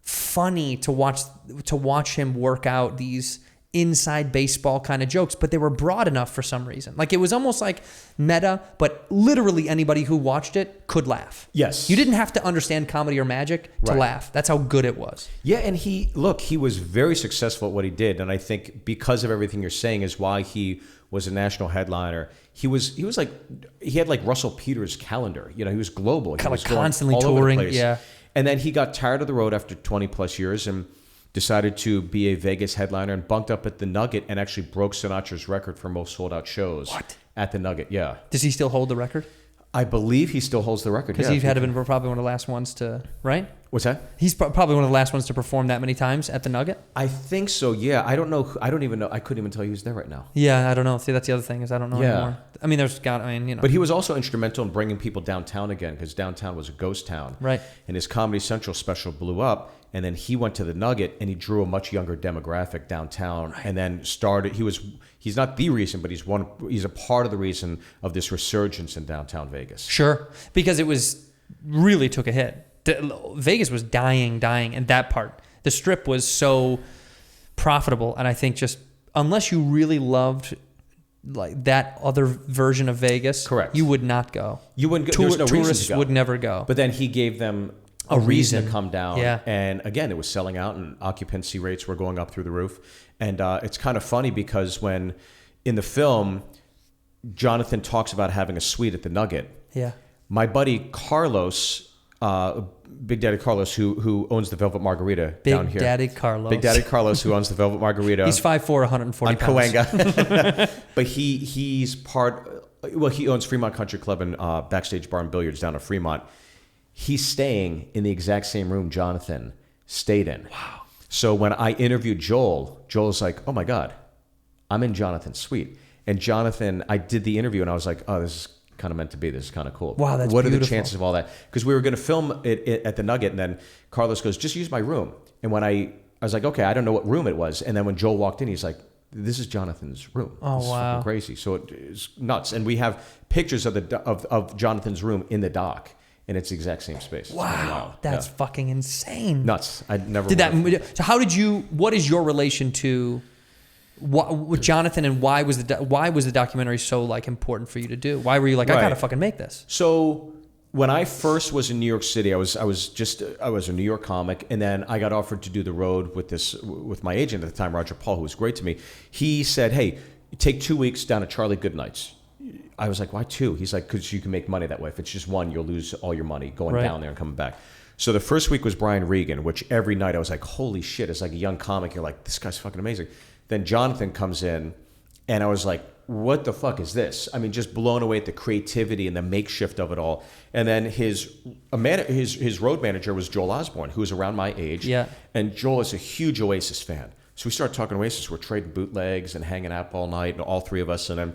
funny to watch him work out these inside baseball kind of jokes, but they were broad enough for some reason. Like it was almost like meta, but literally anybody who watched it could laugh. Yes. You didn't have to understand comedy or magic to laugh. That's how good it was. Yeah, and he was very successful at what he did, and I think because of everything you're saying is why he was a national headliner. He had like Russell Peters' calendar. He was global. He was constantly all touring. Over the place. And then he got tired of the road after 20 plus years and decided to be a Vegas headliner and bunked up at the Nugget and actually broke Sinatra's record for most sold out shows. What? At the Nugget, yeah. Does he still hold the record? I believe he still holds the record. Because he's been probably one of the last ones to, right? What's that? He's probably one of the last ones to perform that many times at the Nugget. I think so, yeah. I don't know. I don't even know. I couldn't even tell you who's there right now. Yeah, I don't know. See, that's the other thing is I don't know anymore. I mean, But he was also instrumental in bringing people downtown again because downtown was a ghost town. Right. And his Comedy Central special blew up. And then he went to the Nugget and he drew a much younger demographic downtown. Right. And then started. He's not the reason, but he's a part of the reason of this resurgence in downtown Vegas. Sure, because it really took a hit. Vegas was dying, and that part. The Strip was so profitable, and I think just unless you really loved like that other version of Vegas, correct, you would not go. You wouldn't go. There was no reason tourists to go. Would never go. But then he gave them a reason to come down. Yeah. And again, it was selling out and occupancy rates were going up through the roof. And it's kind of funny because when in the film, Jonathan talks about having a suite at the Nugget. Yeah. My buddy Carlos, Big Daddy Carlos, who owns the Velvet Margarita down here. Big Daddy Carlos, who owns the Velvet Margarita. He's 5'4", 140 pounds. On Cahuenga. But he's he owns Fremont Country Club and Backstage Bar and Billiards down at Fremont. He's staying in the exact same room Jonathan stayed in. Wow. So when I interviewed Joel's like, oh my God, I'm in Jonathan's suite. And Jonathan, I did the interview and I was like, oh, this is kind of meant to be. This is kind of cool. Wow, that's what beautiful. are the chances of all that? Because we were going to film it at the Nugget, and then Carlos goes, just use my room. And when I was like, okay, I don't know what room it was. And then when Joel walked in, he's like, this is Jonathan's room. Oh, this is wow. fucking crazy. So it's nuts. And we have pictures of Jonathan's room in the doc, and it's the exact same space. It's kinda Wow, wild. that's Yeah. fucking insane. Nuts. I never Did would've- that? So how did you? What is your relation to with Jonathan, and why was the documentary so like important for you to do? Why were you like, I Right. gotta fucking make this? So when I first was in New York City, I was a New York comic, and then I got offered to do the road with my agent at the time, Roger Paul, who was great to me. He said, "Hey, take 2 weeks down to Charlie Goodnight's." I was like, "Why 2?" He's like, "Because you can make money that way. If it's just 1, you'll lose all your money going Right. down there and coming back." So the first week was Brian Regan, which every night I was like, "Holy shit!" It's like a young comic. You're like, "This guy's fucking amazing." Then Jonathan comes in, and I was like, what the fuck is this? I mean, just blown away at the creativity and the makeshift of it all. And then his road manager was Joel Osborne, who was around my age. Yeah. And Joel is a huge Oasis fan. So we started talking Oasis. We're trading bootlegs and hanging out all night, and all 3 of us. And then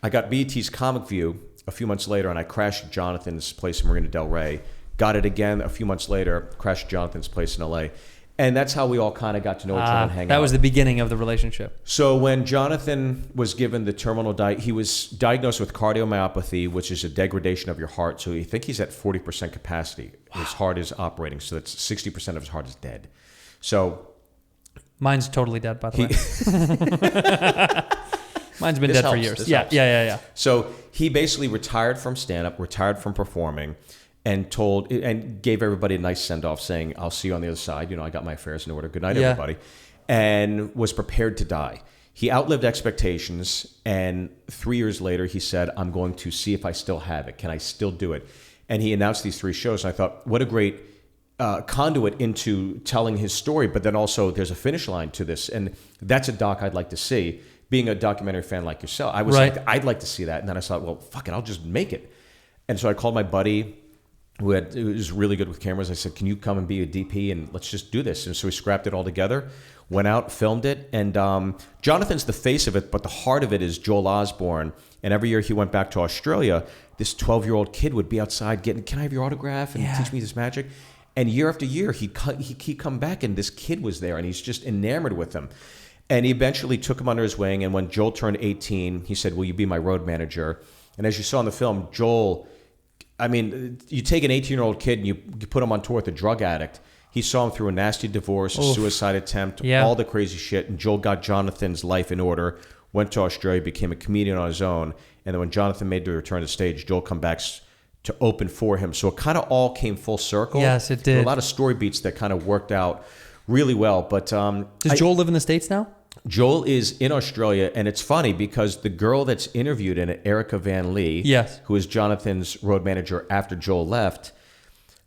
I got BET's Comic View a few months later, and I crashed at Jonathan's place in Marina Del Rey. Got it again a few months later, crashed at Jonathan's place in LA. And that's how we all kind of got to know each other and hang out. That was the beginning of the relationship. So when Jonathan was given the terminal he was diagnosed with cardiomyopathy, which is a degradation of your heart. So you think he's at 40% capacity. Wow. His heart is operating, so that's 60% of his heart is dead. So mine's totally dead, by the way. Mine's been dead for years. Yeah. So he basically retired from stand-up, retired from performing, and gave everybody a nice send-off saying, I'll see you on the other side. You know, I got my affairs in order. Good night, everybody. And was prepared to die. He outlived expectations, and 3 years later, he said, I'm going to see if I still have it. Can I still do it? And he announced these 3 shows, and I thought, what a great conduit into telling his story, but then also there's a finish line to this, and that's a doc I'd like to see. Being a documentary fan like yourself, I was like, I'd like to see that. And then I thought, well, fuck it, I'll just make it. And so I called my buddy, who was really good with cameras. I said, can you come and be a DP and let's just do this? And so we scrapped it all together, went out, filmed it. And Jonathan's the face of it, but the heart of it is Joel Osborne. And every year he went back to Australia, this 12-year-old kid would be outside getting, can I have your autograph and teach me this magic? And year after year, he'd come back and this kid was there and he's just enamored with him. And he eventually took him under his wing. And when Joel turned 18, he said, will you be my road manager? And as you saw in the film, Joel, I mean, you take an 18-year-old kid and you put him on tour with a drug addict. He saw him through a nasty divorce, a suicide attempt, all the crazy shit. And Joel got Jonathan's life in order, went to Australia, became a comedian on his own. And then when Jonathan made the return to stage, Joel come back to open for him. So it kind of all came full circle. Yes, it did. There were a lot of story beats that kind of worked out really well. But does Joel live in the States now? Joel is in Australia, and it's funny because the girl that's interviewed in it, Erica Van Lee, who is Jonathan's road manager after Joel left,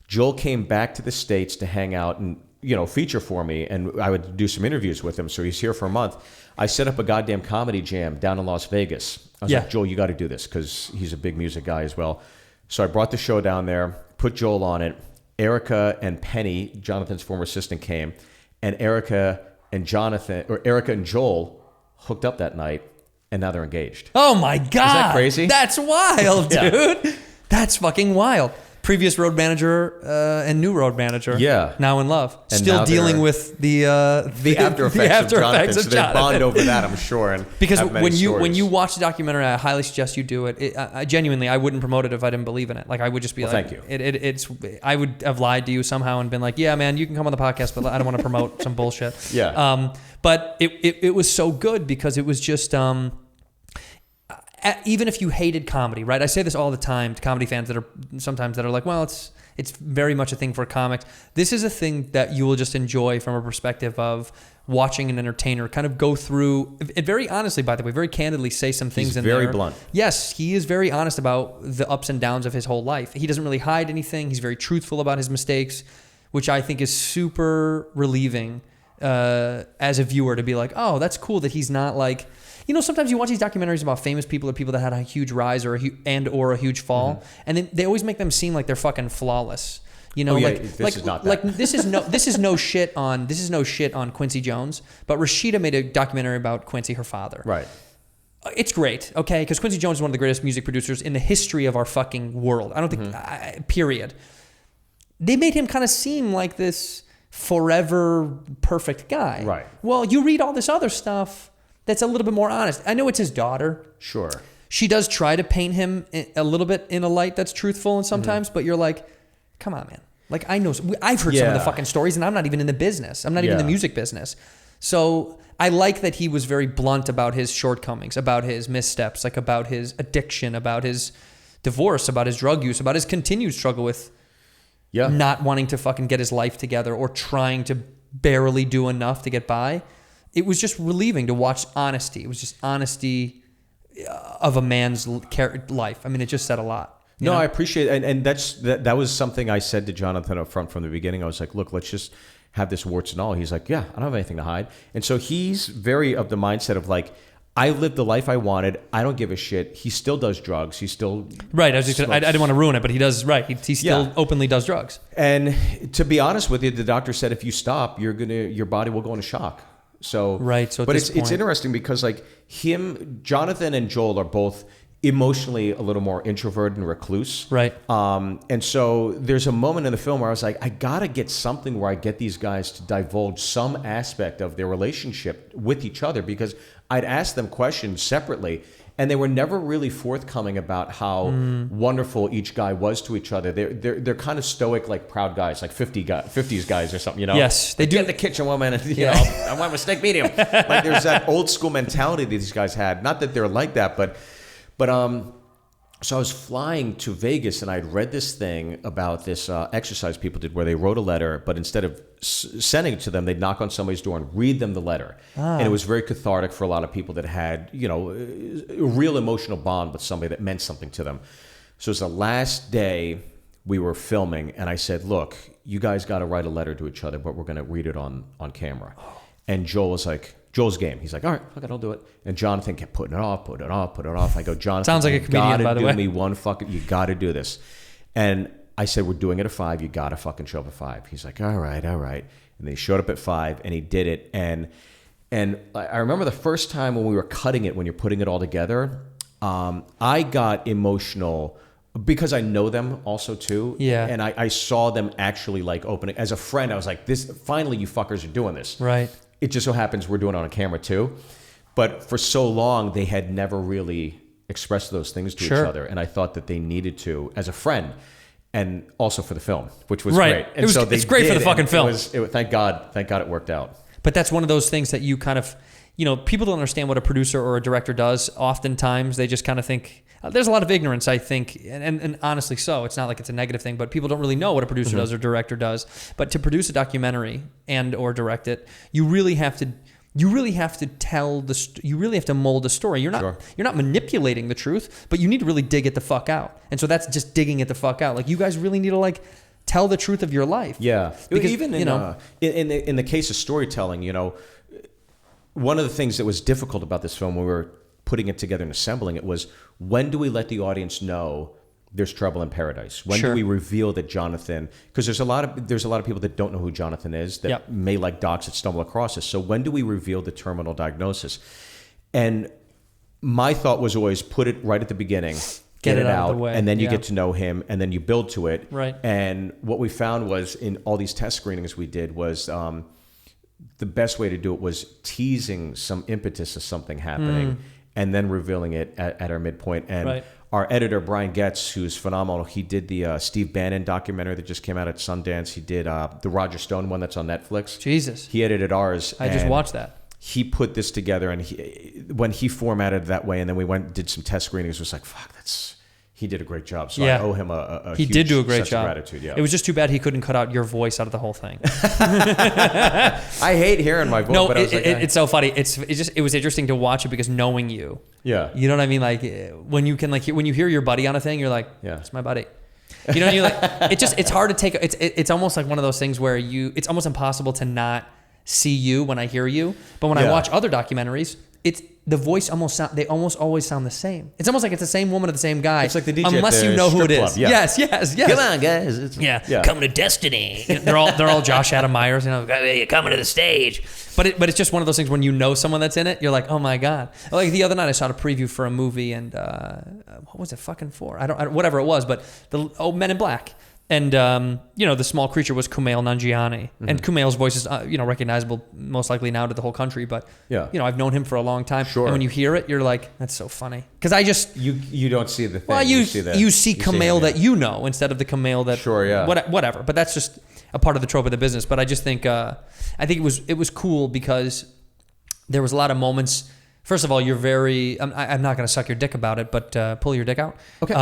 Joel came back to the States to hang out and, you know, feature for me, and I would do some interviews with him, so he's here for a month. I set up a goddamn comedy jam down in Las Vegas. I was like, Joel, you got to do this, because he's a big music guy as well. So I brought the show down there, put Joel on it. Erica and Penny, Jonathan's former assistant, came, and Erica and Joel hooked up that night, and now they're engaged. Oh my God. Is that crazy? That's wild, dude. That's fucking wild. Previous road manager and new road manager. Yeah. Now in love. And still dealing with the after effects of Jonathan. So they bond over that, I'm sure. And because when you watch the documentary, I highly suggest you do it. Genuinely, I wouldn't promote it if I didn't believe in it. Like I would just be like, thank you. It's I would have lied to you somehow and been like, yeah, man, you can come on the podcast, but I don't want to promote some bullshit. Yeah. But it was so good because it was just. Even if you hated comedy, right? I say this all the time to comedy fans that are like, well, it's very much a thing for comics. This is a thing that you will just enjoy from a perspective of watching an entertainer kind of go through, it very honestly, by the way, very candidly say some things in there. He's very blunt. Yes, he is very honest about the ups and downs of his whole life. He doesn't really hide anything. He's very truthful about his mistakes, which I think is super relieving as a viewer to be like, oh, that's cool that he's not like... You know, sometimes you watch these documentaries about famous people or people that had a huge rise or a huge fall, and then they always make them seem like they're fucking flawless. You know, this is not that. this is no shit on Quincy Jones, but Rashida made a documentary about Quincy, her father. Right. It's great, okay? Because Quincy Jones is one of the greatest music producers in the history of our fucking world. I don't think, period. They made him kind of seem like this forever perfect guy. Right. Well, you read all this other stuff that's a little bit more honest. I know it's his daughter. Sure. She does try to paint him a little bit in a light that's truthful and sometimes, but you're like, come on, man. Like, I know, I've heard some of the fucking stories, and I'm not even in the business. I'm not even in the music business. So I like that he was very blunt about his shortcomings, about his missteps, like about his addiction, about his divorce, about his drug use, about his continued struggle with not wanting to fucking get his life together or trying to barely do enough to get by. It was just relieving to watch honesty. It was just honesty of a man's life. I mean, it just said a lot. No, I appreciate it. And that was something I said to Jonathan up front from the beginning. I was like, look, let's just have this warts and all. He's like, yeah, I don't have anything to hide. And so he's very of the mindset of like, I lived the life I wanted. I don't give a shit. He still does drugs. He still right. I didn't want to ruin it, but he does. Right. He still openly does drugs. And to be honest with you, the doctor said if you stop, your body will go into shock. So right. So, but it's interesting because like Jonathan and Joel are both emotionally a little more introverted and recluse. Right. And so there's a moment in the film where I was like, I gotta get something where I get these guys to divulge some aspect of their relationship with each other, because I'd ask them questions separately and they were never really forthcoming about how wonderful each guy was to each other. They're kind of stoic, like proud guys, like 50s guys or something, you know? Yes, they do. Get the kitchen woman and, you know, I want a steak medium. Like there's that old school mentality that these guys had. Not that they're like that, but so I was flying to Vegas and I'd read this thing about this exercise people did where they wrote a letter, but instead of sending it to them, they'd knock on somebody's door and read them the letter. And it was very cathartic for a lot of people that had, you know, a real emotional bond with somebody that meant something to them. So it was the last day we were filming and I said, look, you guys got to write a letter to each other, but we're going to read it on camera. And Joel was like, Joel's game. He's like, all right, fuck it, I'll do it. And Jonathan kept putting it off. I go, Jonathan, sounds like a comedian, by the way. You got to do this. And I said, we're doing it at 5. You got to fucking show up at 5. He's like, all right. And they showed up at 5 and he did it. And I remember the first time when we were cutting it, when you're putting it all together, I got emotional because I know them also too. Yeah. And I saw them actually like opening. As a friend, I was like, finally you fuckers are doing this. Right. It just so happens we're doing it on camera too. But for so long, they had never really expressed those things to each other. And I thought that they needed to as a friend and also for the film, which was great. And it's great for the fucking film. Thank God it worked out. But that's one of those things that you kind of, you know, people don't understand what a producer or a director does. Oftentimes they just kind of think, there's a lot of ignorance, I think, and honestly so. It's not like it's a negative thing, but people don't really know what a producer does or director does. But to produce a documentary and or direct it, you really have to tell you really have to mold a story. You're not manipulating the truth, but you need to really dig it the fuck out. And so that's just digging it the fuck out. Like you guys really need to like tell the truth of your life. Yeah, because even in the case of storytelling, you know, one of the things that was difficult about this film when we were putting it together and assembling it was, when do we let the audience know there's trouble in paradise? When do we reveal that Jonathan, because there's a lot of people that don't know who Jonathan is, that may like docs that stumble across this. So when do we reveal the terminal diagnosis? And my thought was always put it right at the beginning, get it out of the way, and then you get to know him, and then you build to it. Right. And what we found was in all these test screenings we did was the best way to do it was teasing some impetus of something happening and then revealing it at our midpoint. And our editor, Brian Getz, who's phenomenal, he did the Steve Bannon documentary that just came out at Sundance. He did the Roger Stone one that's on Netflix. Jesus. He edited ours. I just watched that. He put this together, and when he formatted it that way, and then we went and did some test screenings, it was like, fuck, he did a great job. So I owe him a he huge did do a great sense job. Of gratitude. Yeah. It was just too bad he couldn't cut out your voice out of the whole thing. I hate hearing my voice. No, but it's so funny. It was interesting to watch it because knowing you. Yeah. You know what I mean? Like when you can when you hear your buddy on a thing, you're like, yeah, it's my buddy. You know, you're like, it's hard to take. It's almost like one of those things where it's almost impossible to not see you when I hear you. But when I watch other documentaries, the voice they almost always sound the same. It's almost like it's the same woman or the same guy. It's like the DJ at unless the you know who it strip is. club, yeah. Yes. Come on, guys. Yeah. Coming to Destiny. They're all Josh Adam Myers. You're coming to the stage. But it's just one of those things when you know someone that's in it, you're like, oh my god. Like the other night, I saw a preview for a movie, and what was it fucking for? I don't whatever it was, but Men in Black. And, the small creature was Kumail Nanjiani. Mm-hmm. And Kumail's voice is, recognizable most likely now to the whole country. But, I've known him for a long time. Sure. And when you hear it, you're like, that's so funny. Because I just... You don't see the thing. Well, you see Kumail that you know instead of the Kumail that... Sure, yeah. Whatever. But that's just a part of the trope of the business. But I just think... I think it was cool because there was a lot of moments... First of all, you're very... I'm not going to suck your dick about it, but pull your dick out. Okay.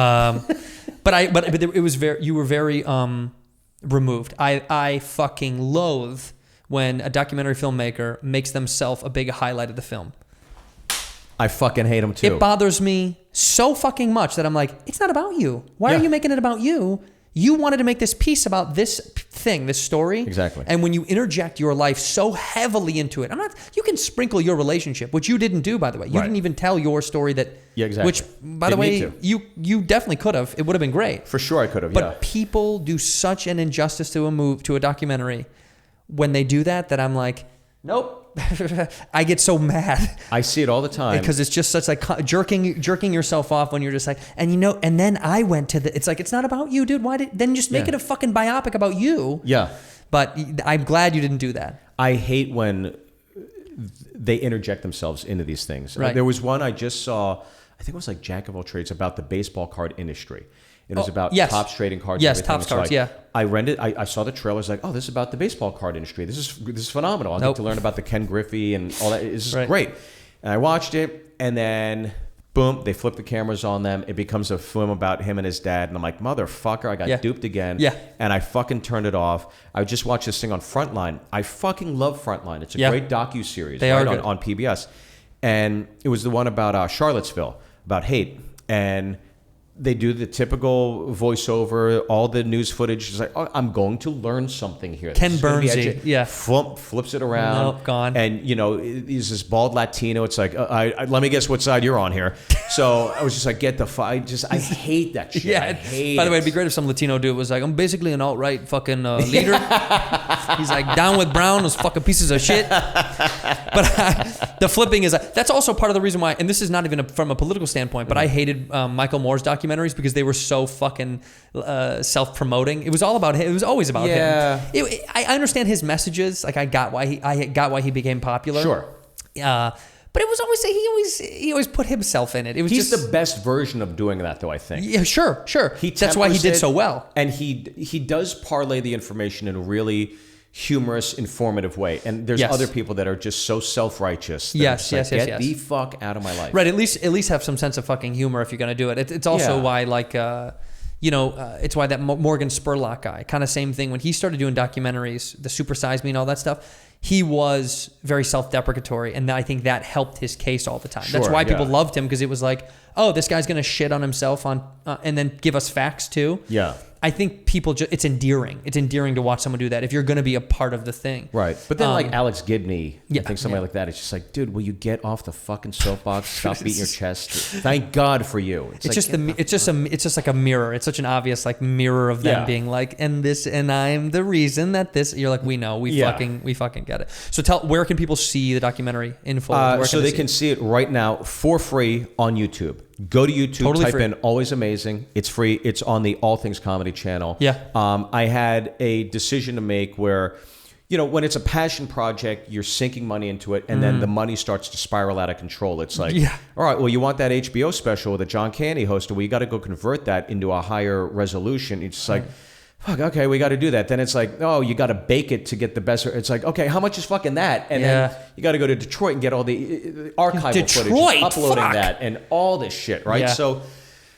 But it was very... You were very removed. I fucking loathe when a documentary filmmaker makes themselves a big highlight of the film. I fucking hate them too. It bothers me so fucking much that I'm like, it's not about you. Why are you making it about you? You wanted to make this piece about this thing, this story. Exactly. And when you interject your life so heavily into it, you can sprinkle your relationship, which you didn't do, by the way. You didn't even tell your story that... Yeah, exactly. Which, by the way, you definitely could have. It would have been great. For sure I could have, But people do such an injustice to a documentary when they do that I'm like, nope. I get so mad. I see it all the time. Because it's just such like jerking yourself off when you're just like, and then I went to it's like, it's not about you, dude. Then just make it a fucking biopic about you. Yeah. But I'm glad you didn't do that. I hate when they interject themselves into these things. Right. There was one I just saw, I think it was like Jack of All Trades, about the baseball card industry. It was about Topps trading cards. Yes, and everything. Topps cards, yeah. I rented. I saw the trailers. Like, oh, this is about the baseball card industry. This is phenomenal. I'll get to learn about the Ken Griffey and all that. This is great. And I watched it, and then boom, they flip the cameras on them. It becomes a film about him and his dad, and I'm like, motherfucker, I got duped again. Yeah. And I fucking turned it off. I just watched this thing on Frontline. I fucking love Frontline. It's a great docuseries. They are good. on PBS, and it was the one about Charlottesville, about hate, and they do the typical voiceover, all the news footage. It's like, oh, I'm going to learn something here. Ken Burnsy, flips it around. Nope, gone. And, he's this bald Latino. It's like, let me guess what side you're on here. So I was just like, get the fuck. I hate that shit. Yeah. By the way, it'd be great if some Latino dude was like, I'm basically an alt-right fucking leader. He's like, down with Brown, those fucking pieces of shit. But the flipping is, that's also part of the reason why, and this is not even from a political standpoint, but I hated Michael Moore's documentaries because they were so fucking self-promoting. It was all about him. It was always about him. I understand his messages. Like I got why he became popular. Sure. But it was always he always put himself in it. It was He's just the best version of doing that, though. I think. Yeah, sure. That's why he did so well. And he does parlay the information in a really humorous, informative way. And there's other people that are just so self-righteous. Yes. Get the fuck out of my life. Right. At least have some sense of fucking humor if you're going to do it. It's also why like. It's why that Morgan Spurlock guy, kind of same thing. When he started doing documentaries, the Super Size Me and all that stuff, he was very self-deprecatory, and I think that helped his case all the time. That's why people loved him, because it was like, oh, this guy's going to shit on himself and then give us facts too. Yeah. I think people it's endearing. It's endearing to watch someone do that if you're going to be a part of the thing. Right. But then like Alex Gibney, I think somebody like that, it's just like, dude, will you get off the fucking soapbox? Stop beating your chest. Thank God for you. It's just like a mirror. It's such an obvious like mirror of them being like, and I'm the reason that this. You're like, we know, we fucking get it. So where can people see the documentary in full? So they can see it right now for free on YouTube. Go to YouTube, totally type free. in Always Amazing. It's free. It's on the All Things Comedy channel. Yeah. I had a decision to make where, when it's a passion project, you're sinking money into it, and then the money starts to spiral out of control. It's like, all right, well, you want that HBO special that John Candy hosted, well, you got to go convert that into a higher resolution. It's like, fuck, okay, we got to do that. Then it's like, oh, you got to bake it to get the best. It's like, okay, how much is fucking that? And then you got to go to Detroit and get all the archival footage, uploading that, and all this shit, right? Yeah.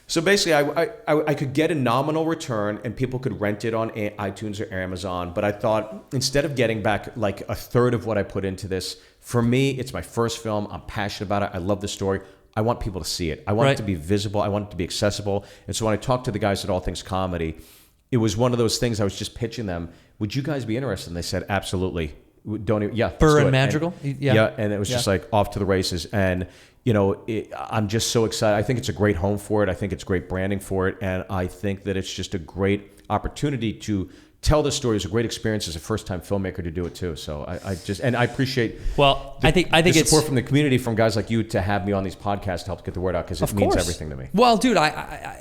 So basically, I could get a nominal return, and people could rent it on iTunes or Amazon. But I thought, instead of getting back like a third of what I put into this, for me, it's my first film. I'm passionate about it. I love the story. I want people to see it. I want it to be visible. I want it to be accessible. And so when I talked to the guys at All Things Comedy, it was one of those things I was just pitching them. Would you guys be interested? And they said, absolutely. don't even, let's Burr do and it. Madrigal? Yeah. And it was just like off to the races. And, I'm just so excited. I think it's a great home for it. I think it's great branding for it. And I think that it's just a great opportunity to tell the story. It's a great experience as a first-time filmmaker to do it too. So I appreciate I think the support from the community, from guys like you, to have me on these podcasts to help get the word out, because it means everything to me. Well, dude, I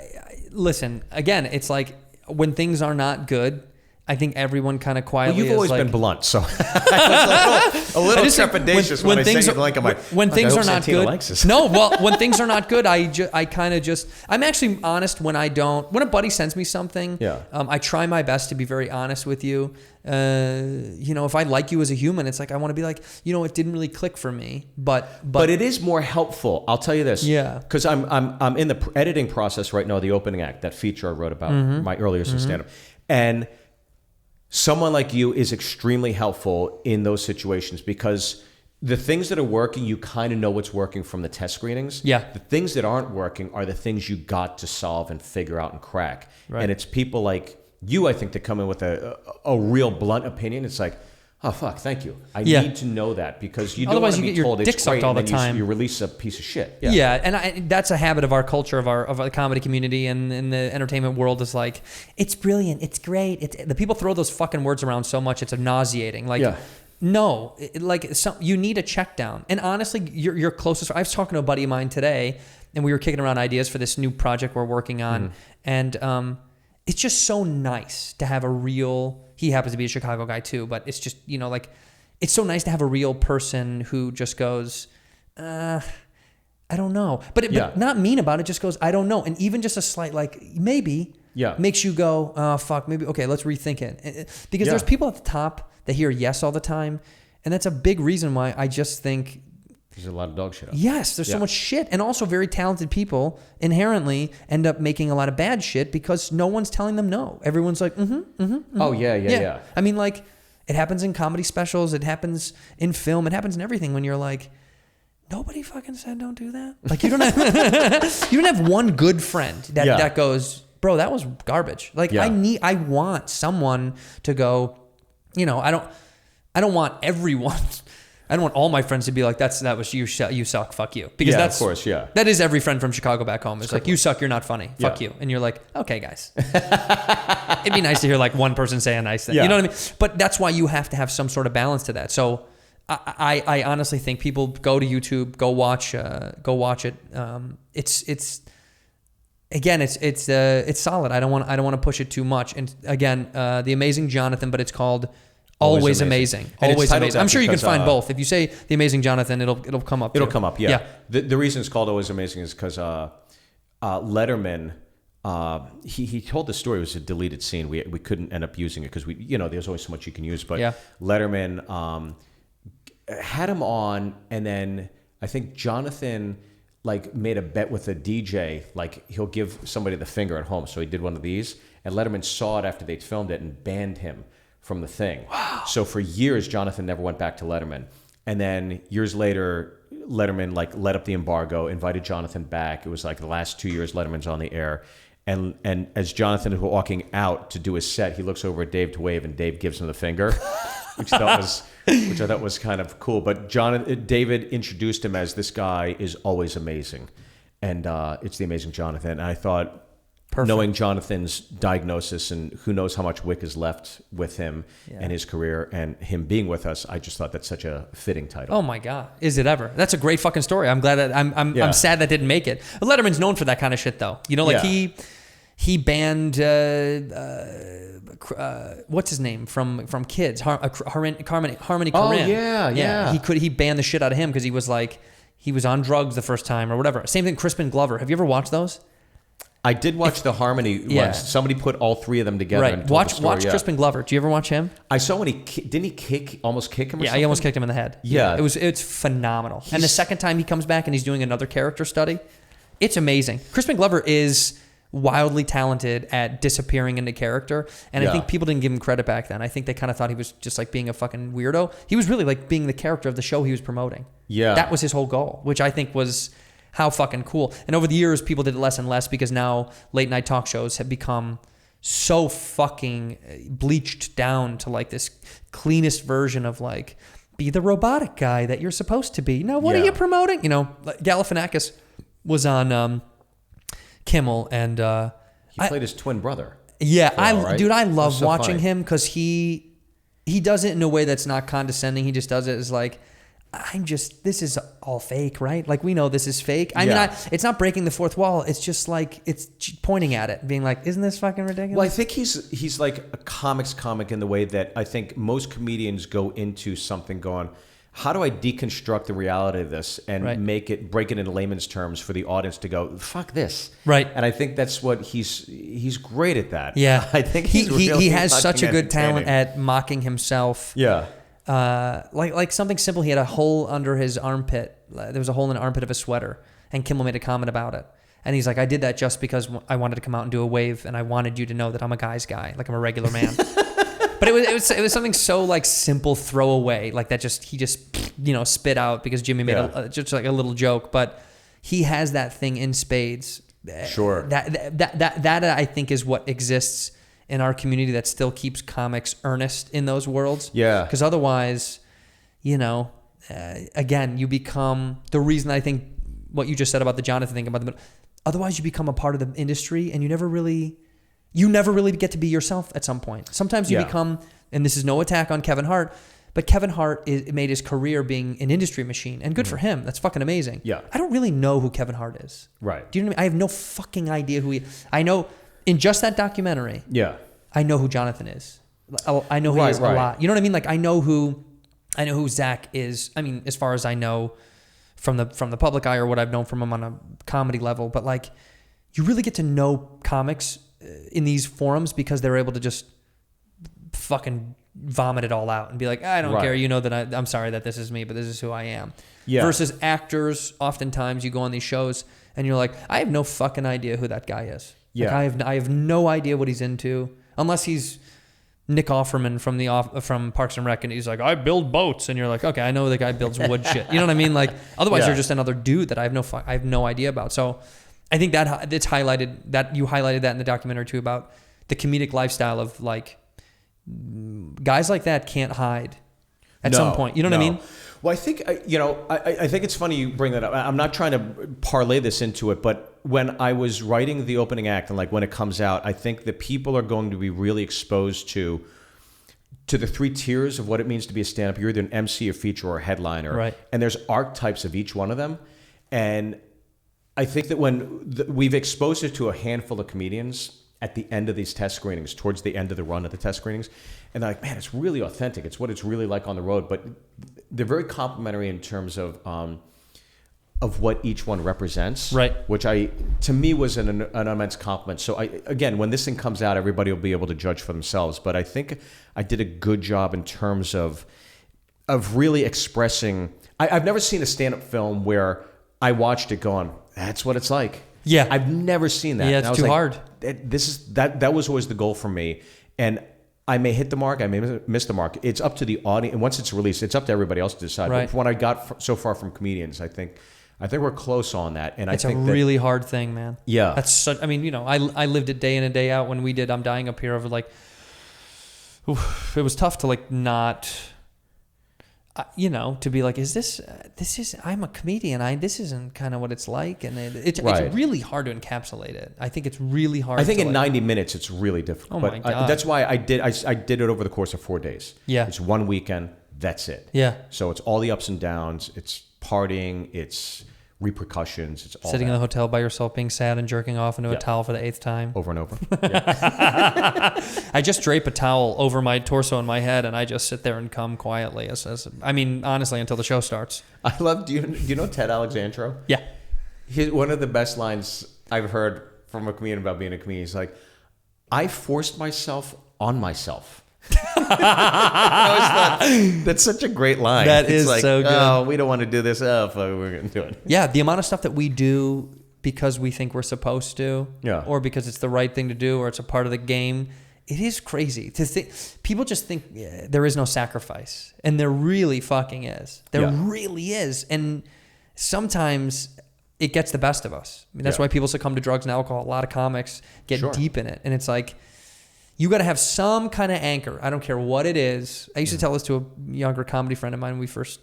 listen, again, it's like when things are not good, I think everyone kind of quietly. Well, you've always been blunt, so I was a little trepidatious when I say it. Like, I'm like, when things are not Santino good. No, well, when things are not good, I kind of just. I'm actually honest when I don't. When a buddy sends me something, I try my best to be very honest with you. If I like you as a human, it's like I want to be like, it didn't really click for me, but it is more helpful. I'll tell you this, because I'm in the editing process right now. The opening act, that feature I wrote about my earlier stand-up, and someone like you is extremely helpful in those situations, because the things that are working, you kind of know what's working from the test screenings. Yeah. The things that aren't working are the things you got to solve and figure out and crack. Right. And it's people like you, I think, that come in with a real blunt opinion. It's like, oh, fuck, thank you. I need to know that, because you don't want to be told it's great all the time. You release a piece of shit. Yeah, and that's a habit of our culture, of our comedy community and in the entertainment world, is like, it's brilliant, it's great. The people throw those fucking words around so much, it's nauseating. Like, no, you need a check down. And honestly, your closest. I was talking to a buddy of mine today, and we were kicking around ideas for this new project we're working on, and it's just so nice to have a real. He happens to be a Chicago guy too, but it's just, it's so nice to have a real person who just goes, I don't know. But not mean about it, just goes, I don't know. And even just a slight, maybe, makes you go, oh, fuck, maybe, okay, let's rethink it. Because there's people at the top that hear yes all the time. And that's a big reason why I just think there's a lot of dog shit out there. Yes, there's so much shit. And also very talented people inherently end up making a lot of bad shit because no one's telling them no. Everyone's like, Oh, yeah. I mean, it happens in comedy specials. It happens in film. It happens in everything when you're like, nobody fucking said don't do that. Like, you don't have one good friend that goes, bro, that was garbage. Like, I want someone to go, I don't want everyone. I don't want all my friends to be like, that was you suck, fuck you. Because that's, of course, that is every friend from Chicago back home. It's like, you suck, you're not funny, fuck you. And you're like, okay, guys. It'd be nice to hear one person say a nice thing. You know what I mean? But that's why you have to have some sort of balance to that. So I honestly think people go to YouTube, go watch it. It's solid. I don't want to push it too much. And again, The Amazing Jonathan, but it's called Always Amazing. Always Amazing. I'm sure you can find both. If you say The Amazing Jonathan, it'll come up. It'll come up, yeah. The reason it's called Always Amazing is because Letterman, he told the story. It was a deleted scene. We couldn't end up using it because there's always so much you can use. But Letterman had him on, and then I think Jonathan made a bet with a DJ, he'll give somebody the finger at home. So he did one of these, and Letterman saw it after they'd filmed it and banned him from the thing. Wow. So for years, Jonathan never went back to Letterman. And then years later, Letterman let up the embargo, invited Jonathan back. It was the last 2 years Letterman's on the air. And as Jonathan is walking out to do his set, he looks over at Dave to wave, and Dave gives him the finger, which I thought was kind of cool. But David introduced him as, this guy is always amazing. And it's The Amazing Jonathan. And I thought, perfect. Knowing Jonathan's diagnosis and who knows how much wick is left with him and his career, and him being with us, I just thought that's such a fitting title. Oh my God, is it ever? That's a great fucking story. I'm glad that I'm sad that didn't make it. Letterman's known for that kind of shit, though. He banned what's his name from Kids, Harmony Korine. Oh yeah. He banned the shit out of him because he was on drugs the first time or whatever. Same thing, Crispin Glover. Have you ever watched those? I did watch the Harmony ones. Somebody put all three of them together. Right. And told the story. Watch Crispin Glover. Do you ever watch him? I saw when didn't he almost kick him or something? Yeah, he almost kicked him in the head. Yeah. It's phenomenal. And the second time he comes back and he's doing another character study, it's amazing. Crispin Glover is wildly talented at disappearing into character. And I think people didn't give him credit back then. I think they kind of thought he was just being a fucking weirdo. He was really being the character of the show he was promoting. Yeah. That was his whole goal, which I think was how fucking cool. And over the years, people did it less and less because now late night talk shows have become so fucking bleached down to like this cleanest version of like, be the robotic guy that you're supposed to be. Now, what are you promoting? You know, Galifianakis was on Kimmel, and he played his twin brother. Yeah, right? Dude, I love so watching funny. him because he does it in a way that's not condescending. He just does it as like, this is all fake, right? Like, we know this is fake. I mean, it's not breaking the fourth wall. It's just like, it's pointing at it, being like, isn't this fucking ridiculous? Well, I think he's like a comic in the way that I think most comedians go into something going, how do I deconstruct the reality of this and break it in layman's terms for the audience to go, fuck this. Right. And I think that's what he's great at that. Yeah. I think he has such a good talent at mocking himself. Yeah. Like something simple. He had a hole under his armpit. There was a hole in the armpit of his sweater, and Kimmel made a comment about it. And he's like, I did that just because I wanted to come out and do a wave, and I wanted you to know that I'm a guy's guy, like I'm a regular man. But it was something so like simple throwaway, like that he just spit out because Jimmy made just like a little joke. But he has that thing in spades. Sure. That I think is what exists in our community that still keeps comics earnest in those worlds. Yeah. Because otherwise, again, you become the reason I think what you just said about the Jonathan thing about otherwise you become a part of the industry and you never really get to be yourself at some point. Sometimes you become, and this is no attack on Kevin Hart, but Kevin Hart made his career being an industry machine, and good for him. That's fucking amazing. Yeah. I don't really know who Kevin Hart is. Right. Do you know what I mean? I have no fucking idea who he is. I know in just that documentary, I know who Jonathan is. I know who he is a lot. You know what I mean? Like I know who Zach is. I mean, as far as I know from the public eye or what I've known from him on a comedy level, but like you really get to know comics in these forums because they're able to just fucking vomit it all out and be like, I don't care. You know that I'm sorry that this is me, but this is who I am. Yeah. Versus actors, oftentimes you go on these shows and you're like, I have no fucking idea who that guy is. Yeah. Like I have no idea what he's into unless he's Nick Offerman from Parks and Rec and he's like, I build boats, and you're like, okay, I know the guy builds wood shit. You know what I mean? Like otherwise you're just another dude that I have no idea about. So I think that it's highlighted that you highlighted that in the documentary too about the comedic lifestyle of like guys like that can't hide at some point. You know what I mean? Well, I think I think it's funny you bring that up. I'm not trying to parlay this into it, but when I was writing the opening act and like when it comes out, I think that people are going to be really exposed to the three tiers of what it means to be a stand-up. You're either an MC, a feature, or a headliner, right? And there's archetypes of each one of them, and I think that when we've exposed it to a handful of comedians at the end of these test screenings, towards the end of the run of the test screenings, and they're like, man, it's really authentic. It's what it's really like on the road. But they're very complimentary in terms of what each one represents, right? Which to me was an immense compliment. So again, when this thing comes out, everybody will be able to judge for themselves. But I think I did a good job in terms of really expressing. I've never seen a stand-up film where I watched it going, that's what it's like. Yeah. I've never seen that. Yeah, it's too hard. That was always the goal for me. And I may hit the mark, I may miss the mark. It's up to the audience. And once it's released, it's up to everybody else to decide. Right. But when I got so far from comedians, I think we're close on that. And it's I think a really hard thing, man. Yeah. That's such, I mean, I lived it day in and day out when we did I'm Dying Up Here over like, it was tough to like not... to be like, I'm a comedian. This isn't kind of what it's like. And it's really hard to encapsulate it. I think it's really hard. I think in 90 minutes, it's really difficult. Oh my God. That's why I did it over the course of 4 days. Yeah. It's one weekend. That's it. Yeah. So it's all the ups and downs. It's partying. It's repercussions. It's all sitting that. in the hotel by yourself, being sad and jerking off into a towel for the 8th time. Over and over. Yeah. I just drape a towel over my torso and my head, and I just sit there and come quietly. Honestly, until the show starts. I love. Do you know Ted Alexandro? Yeah. One of the best lines I've heard from a comedian about being a comedian is like, I forced myself on myself. That's such a great line. That is like, so good. Oh, we don't want to do this. Oh, fuck, we're going to do it. Yeah, the amount of stuff that we do because we think we're supposed to, or because it's the right thing to do, or it's a part of the game. It is crazy to think. People just think there is no sacrifice, and there really fucking is. There really is, and sometimes it gets the best of us. I mean, that's why people succumb to drugs and alcohol. A lot of comics get deep in it, and it's like, you got to have some kind of anchor. I don't care what it is. I used to tell this to a younger comedy friend of mine when we first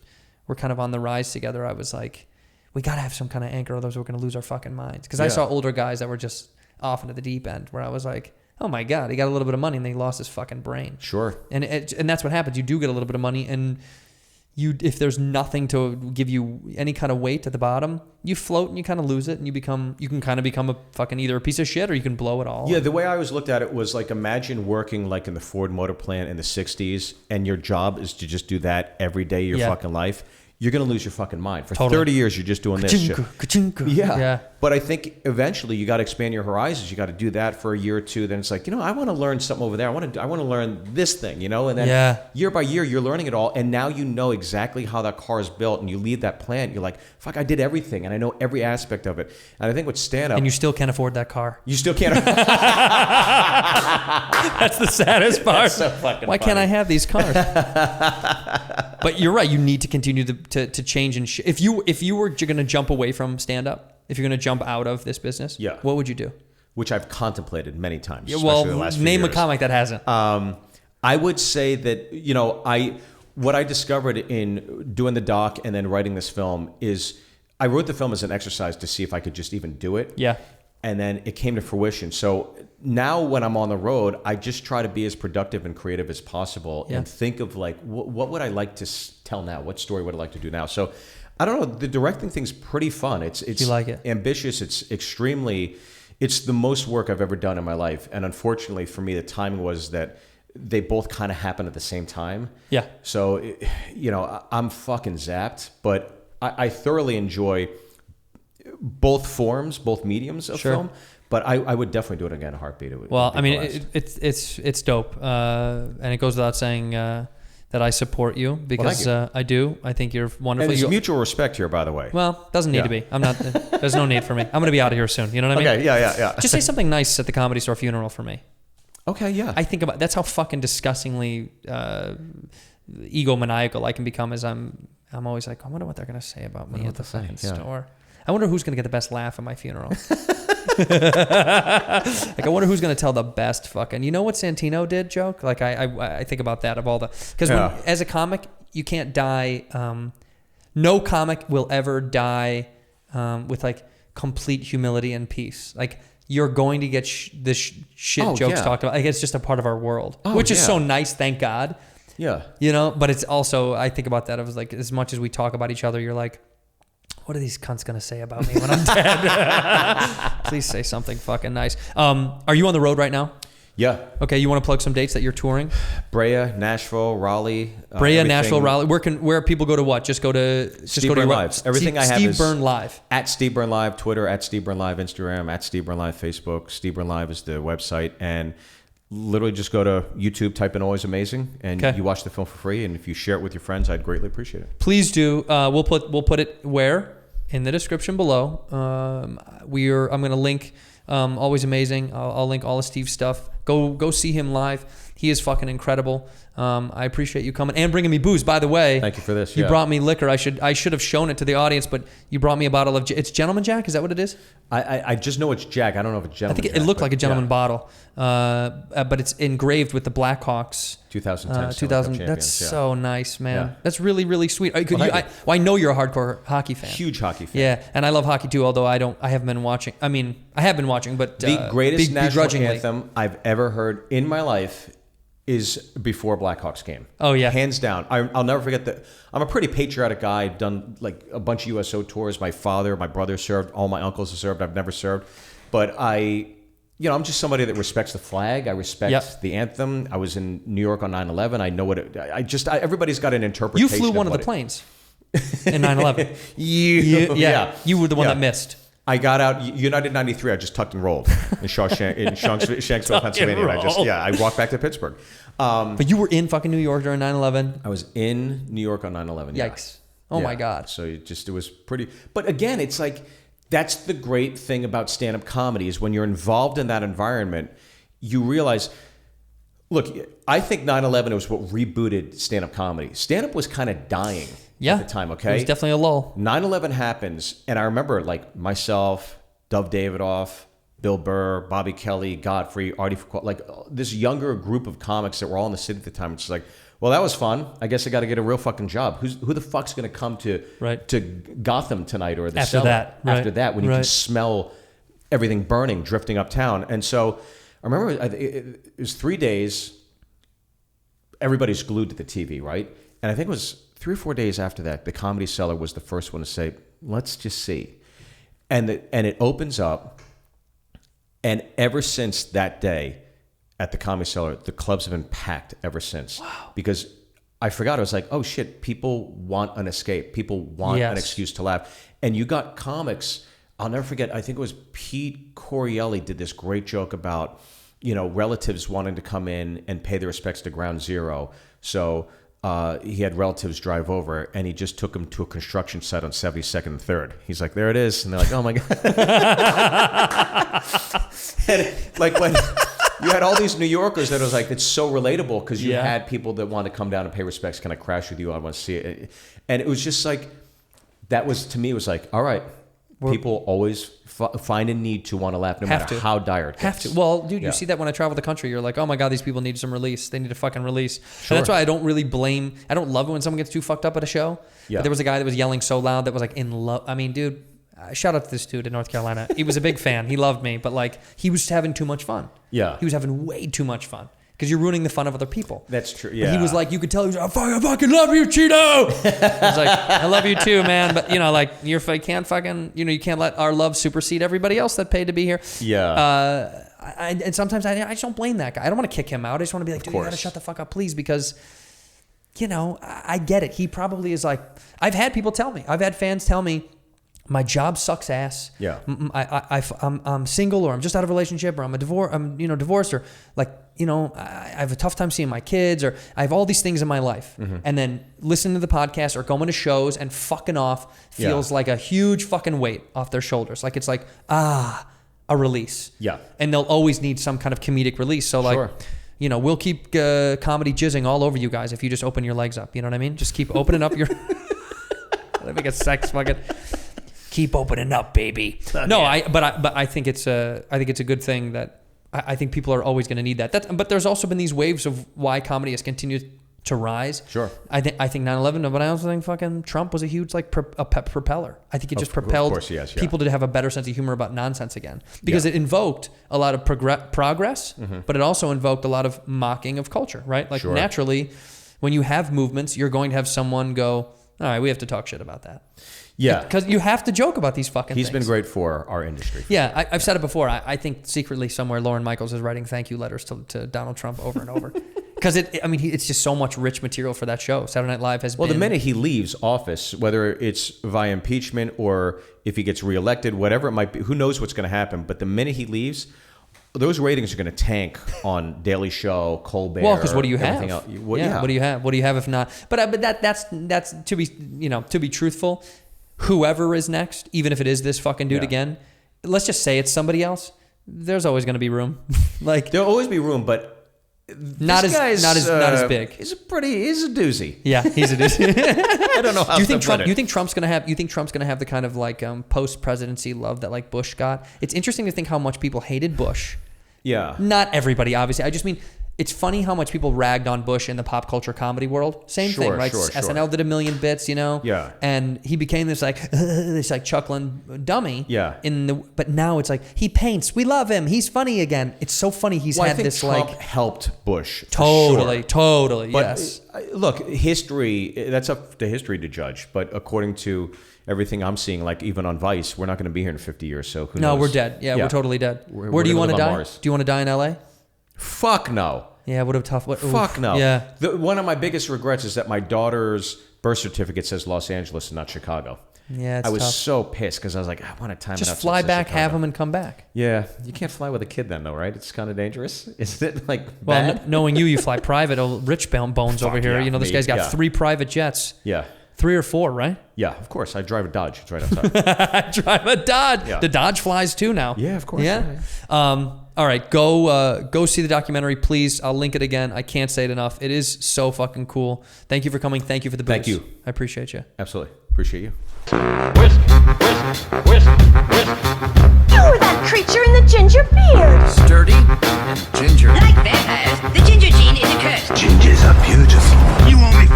were kind of on the rise together. I was like, we got to have some kind of anchor, otherwise we're going to lose our fucking minds. Because I saw older guys that were just off into the deep end, where I was like, oh my God, he got a little bit of money and then he lost his fucking brain. Sure. And that's what happens. You do get a little bit of money, and if there's nothing to give you any kind of weight at the bottom, you float and you kind of lose it, and you can kind of become a fucking either a piece of shit or you can blow it all. Yeah, the way I always looked at it was like, imagine working like in the Ford Motor Plant in the 60s, and your job is to just do that every day of your fucking life. You're going to lose your fucking mind. For 30 years, you're just doing this shit. Yeah. But I think eventually you got to expand your horizons. You got to do that for a year or two. Then it's like, I want to learn something over there. I want to learn this thing, And then year by year, you're learning it all. And now you know exactly how that car is built. And you leave that plant. You're like, fuck, I did everything. And I know every aspect of it. And I think with stand-up... And you still can't afford that car. You still can't... That's the saddest part. That's so fucking Why funny. can't I have these cars? But you're right. You need to continue to change. And if you were going to jump away from stand-up, if you're going to jump out of this business, what would you do? Which I've contemplated many times. Yeah, well, the last few name years. a comic that hasn't. I would say that, what I discovered in doing the doc and then writing this film is I wrote the film as an exercise to see if I could just even do it. Yeah. And then it came to fruition. So now when I'm on the road, I just try to be as productive and creative as possible and think of like, what would I like to tell now? What story would I like to do now? So I don't know. The directing thing's pretty fun. It's you like it? Ambitious. It's the most work I've ever done in my life. And unfortunately for me, the timing was that they both kind of happened at the same time. Yeah. So, I'm fucking zapped, but I thoroughly enjoy both forms, both mediums of film. But I would definitely do it again in a heartbeat. It's dope. And it goes without saying that I support you because I do. I think you're wonderful. And there's mutual respect here, by the way. Well, doesn't need to be. I'm not. There's no need for me. I'm going to be out of here soon. You know what I mean? Okay, yeah. Just say something nice at the Comedy Store funeral for me. Okay, yeah. I think that's how fucking disgustingly egomaniacal I can become. As I'm always like, I wonder what they're going to say about me at the fucking store. I wonder who's going to get the best laugh at my funeral. Like, I wonder who's going to tell the best fucking, you know what Santino did joke? Like, I think about that of all the, because as a comic, you can't die. No comic will ever die with like complete humility and peace. Like, you're going to get shit jokes talked about. Like, it's just a part of our world, which is so nice. Thank God. Yeah. But it's also, I think about that. I was like, as much as we talk about each other, you're like, what are these cunts going to say about me when I'm dead? Please say something fucking nice. Are you on the road right now? Yeah. Okay, you want to plug some dates that you're touring? Brea, Nashville, Raleigh. Brea, Nashville, Raleigh. Where people go to what? Just go to Steve Byrne Live. Everything I have Steve is Byrne Live. At Steve Byrne Live, Twitter, at Steve Byrne Live, Instagram, at Steve Byrne Live, Facebook. Steve Byrne Live is the website. And literally just go to YouTube, type in Always Amazing, and you watch the film for free. And if you share it with your friends, I'd greatly appreciate it. Please do. We'll put it where? In the description below. I'm going to link Always Amazing. I'll link all of Steve's stuff. Go see him live. He is fucking incredible. I appreciate you coming and bringing me booze. By the way, thank you for this. You brought me liquor. I should have shown it to the audience, but you brought me a bottle of. It's Gentleman Jack. Is that what it is? I just know it's Jack. I don't know if it's Gentleman. I think it looked like a Gentleman bottle, but it's engraved with the Blackhawks. 2010. 2000. That's so nice, man. Yeah. That's really, really sweet. I know you're a hardcore hockey fan. Huge hockey fan. Yeah, and I love hockey too. Although I haven't been watching. I mean, I have been watching, but the greatest national anthem I've ever heard in my life is before Blackhawks game. Oh yeah, hands down. I'll never forget that. I'm a pretty patriotic guy. I've done like a bunch of USO tours. My brother served. All my uncles have served. I've never served, but I'm just somebody that respects the flag. I respect the anthem. I was in New York on 9/11. I know what it. Everybody's got an interpretation. You flew one of the planes in 9/11. You were the one that missed. I got out United 93. I just tucked and rolled in Shanksville, Pennsylvania. And I walked back to Pittsburgh. But you were in fucking New York during 9/11. I was in New York on 9/11. Yikes! Oh my God! So it was pretty. But again, it's like that's the great thing about stand-up comedy is when you're involved in that environment, you realize. Look, I think 9/11 was what rebooted stand-up comedy. Stand-up was kind of dying at the time, okay? It was definitely a lull. 9/11 happens, and I remember like myself, Dov Davidoff, Bill Burr, Bobby Kelly, Godfrey, Artie Foucault, like this younger group of comics that were all in the city at the time. It's just like, well, that was fun. I guess I got to get a real fucking job. Who the fuck's going to come to Gotham tonight or the Cellar after that when you can smell everything burning, drifting uptown? And so I remember it was 3 days. Everybody's glued to the TV, right? And I think it was 3 or 4 days after that, the Comedy Cellar was the first one to say, let's just see. And it opens up. And ever since that day at the Comedy Cellar, the clubs have been packed ever since. Wow. Because I forgot. I was like, oh, shit, people want an escape. People want an excuse to laugh. And you got comics. I'll never forget. I think it was Pete Corielli did this great joke about, relatives wanting to come in and pay their respects to Ground Zero. So he had relatives drive over, and he just took them to a construction site on 72nd and 3rd. He's like, there it is. And they're like, oh, my God. And like when you had all these New Yorkers that was like, it's so relatable because you had people that want to come down and pay respects, kind of crash with you. I want to see it. And it was just like, that was, to me, it was like, all right, people always find a need to want to laugh no matter how dire it gets. Well, dude, you see that when I travel the country. You're like, oh my God, these people need some release. They need a fucking release. Sure. And that's why I don't really blame. I don't love it when someone gets too fucked up at a show. Yeah. But there was a guy that was yelling so loud that was like in love. I mean, dude, shout out to this dude in North Carolina. He was a big fan. He loved me. But like, he was having too much fun. Yeah. He was having way too much fun. Because you're ruining the fun of other people. That's true. Yeah. But he was like, you could tell he was like, I fucking love you, Cheeto. I was like, I love you too, man. But like, you can't fucking, you can't let our love supersede everybody else that paid to be here. Yeah. And sometimes I just don't blame that guy. I don't want to kick him out. I just want to be like, dude, you gotta shut the fuck up, please, because I get it. He probably is like, I've had people tell me, I've had fans tell me, my job sucks ass. Yeah. I'm single, or I'm just out of a relationship, or I'm divorced, or like, I have a tough time seeing my kids, or I have all these things in my life. Mm-hmm. And then listening to the podcast or going to shows and fucking off feels like a huge fucking weight off their shoulders. Like, it's like, a release. Yeah. And they'll always need some kind of comedic release. So like, we'll keep comedy jizzing all over you guys if you just open your legs up. You know what I mean? Just keep opening up your... I think it's sex fucking... Keep opening up, baby. No, but I think it's a good thing that I think people are always going to need that. But there's also been these waves of why comedy has continued to rise. Sure. I think 9/11, but I also think fucking Trump was a huge propeller. I think it just propelled people to have a better sense of humor about nonsense again, because it invoked a lot of progress, but it also invoked a lot of mocking of culture, right? Like naturally, when you have movements, you're going to have someone go, all right, we have to talk shit about that. Yeah. Because you have to joke about these fucking things. He's been great for our industry. Yeah, I've said it before. I think secretly somewhere Lorne Michaels is writing thank you letters to Donald Trump over and over. Because it's just so much rich material for that show. Saturday Night Live has been... Well, the minute he leaves office, whether it's via impeachment or if he gets reelected, whatever it might be, who knows what's going to happen. But the minute he leaves... Those ratings are going to tank on Daily Show, Colbert. Well, because what do you have? What do you have? What do you have if not? But that's to be truthful. Whoever is next, even if it is this fucking dude again, let's just say it's somebody else. There's always going to be room. Like there'll always be room, but not as big. He's a doozy. Yeah, he's a doozy. I don't know how. You think Trump's going to have the kind of like post presidency love that like Bush got? It's interesting to think how much people hated Bush. Yeah. Not everybody, obviously. I just mean, it's funny how much people ragged on Bush in the pop culture comedy world. Same thing, right? SNL did a million bits, Yeah. And he became this like chuckling dummy. Yeah. But now it's like he paints. We love him. He's funny again. It's so funny. He's had this Trump helped Bush. Totally. But yes. Look, history. That's up to history to judge. But according to everything I'm seeing, like even on Vice, we're not going to be here in 50 years. So who knows? No, we're dead. Yeah, we're totally dead. Where do you want to die? Do you want to die in LA? Fuck no. Yeah, what a tough... Fuck no. Yeah. One of my biggest regrets is that my daughter's birth certificate says Los Angeles and not Chicago. Yeah, I was so pissed because I was like, I want to time it out. Just fly back, have them, and come back. Yeah. You can't fly with a kid then, though, right? It's kind of dangerous. Isn't it, like, bad? Well, knowing you fly private. Oh, rich bones over here. Yeah, this guy's got 3 private jets. Yeah. 3 or 4, right? Yeah, of course. I drive a Dodge. It's right outside. I drive a Dodge. Yeah. The Dodge flies, too, now. Yeah, of course. Yeah. All right, go see the documentary, please. I'll link it again. I can't say it enough. It is so fucking cool. Thank you for coming. Thank you for the booze. Thank you. I appreciate you. Absolutely. Appreciate you. Whisk, whisk, whisk, whisk. You were that creature in the ginger beard. Sturdy and ginger. Like vampires, the ginger gene is a curse. Gingers are beautiful. You owe me $5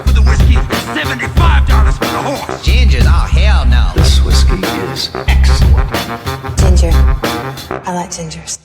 for the whiskey and $75 for the horse. Gingers? Oh, hell no. This whiskey is excellent. Ginger. I like gingers.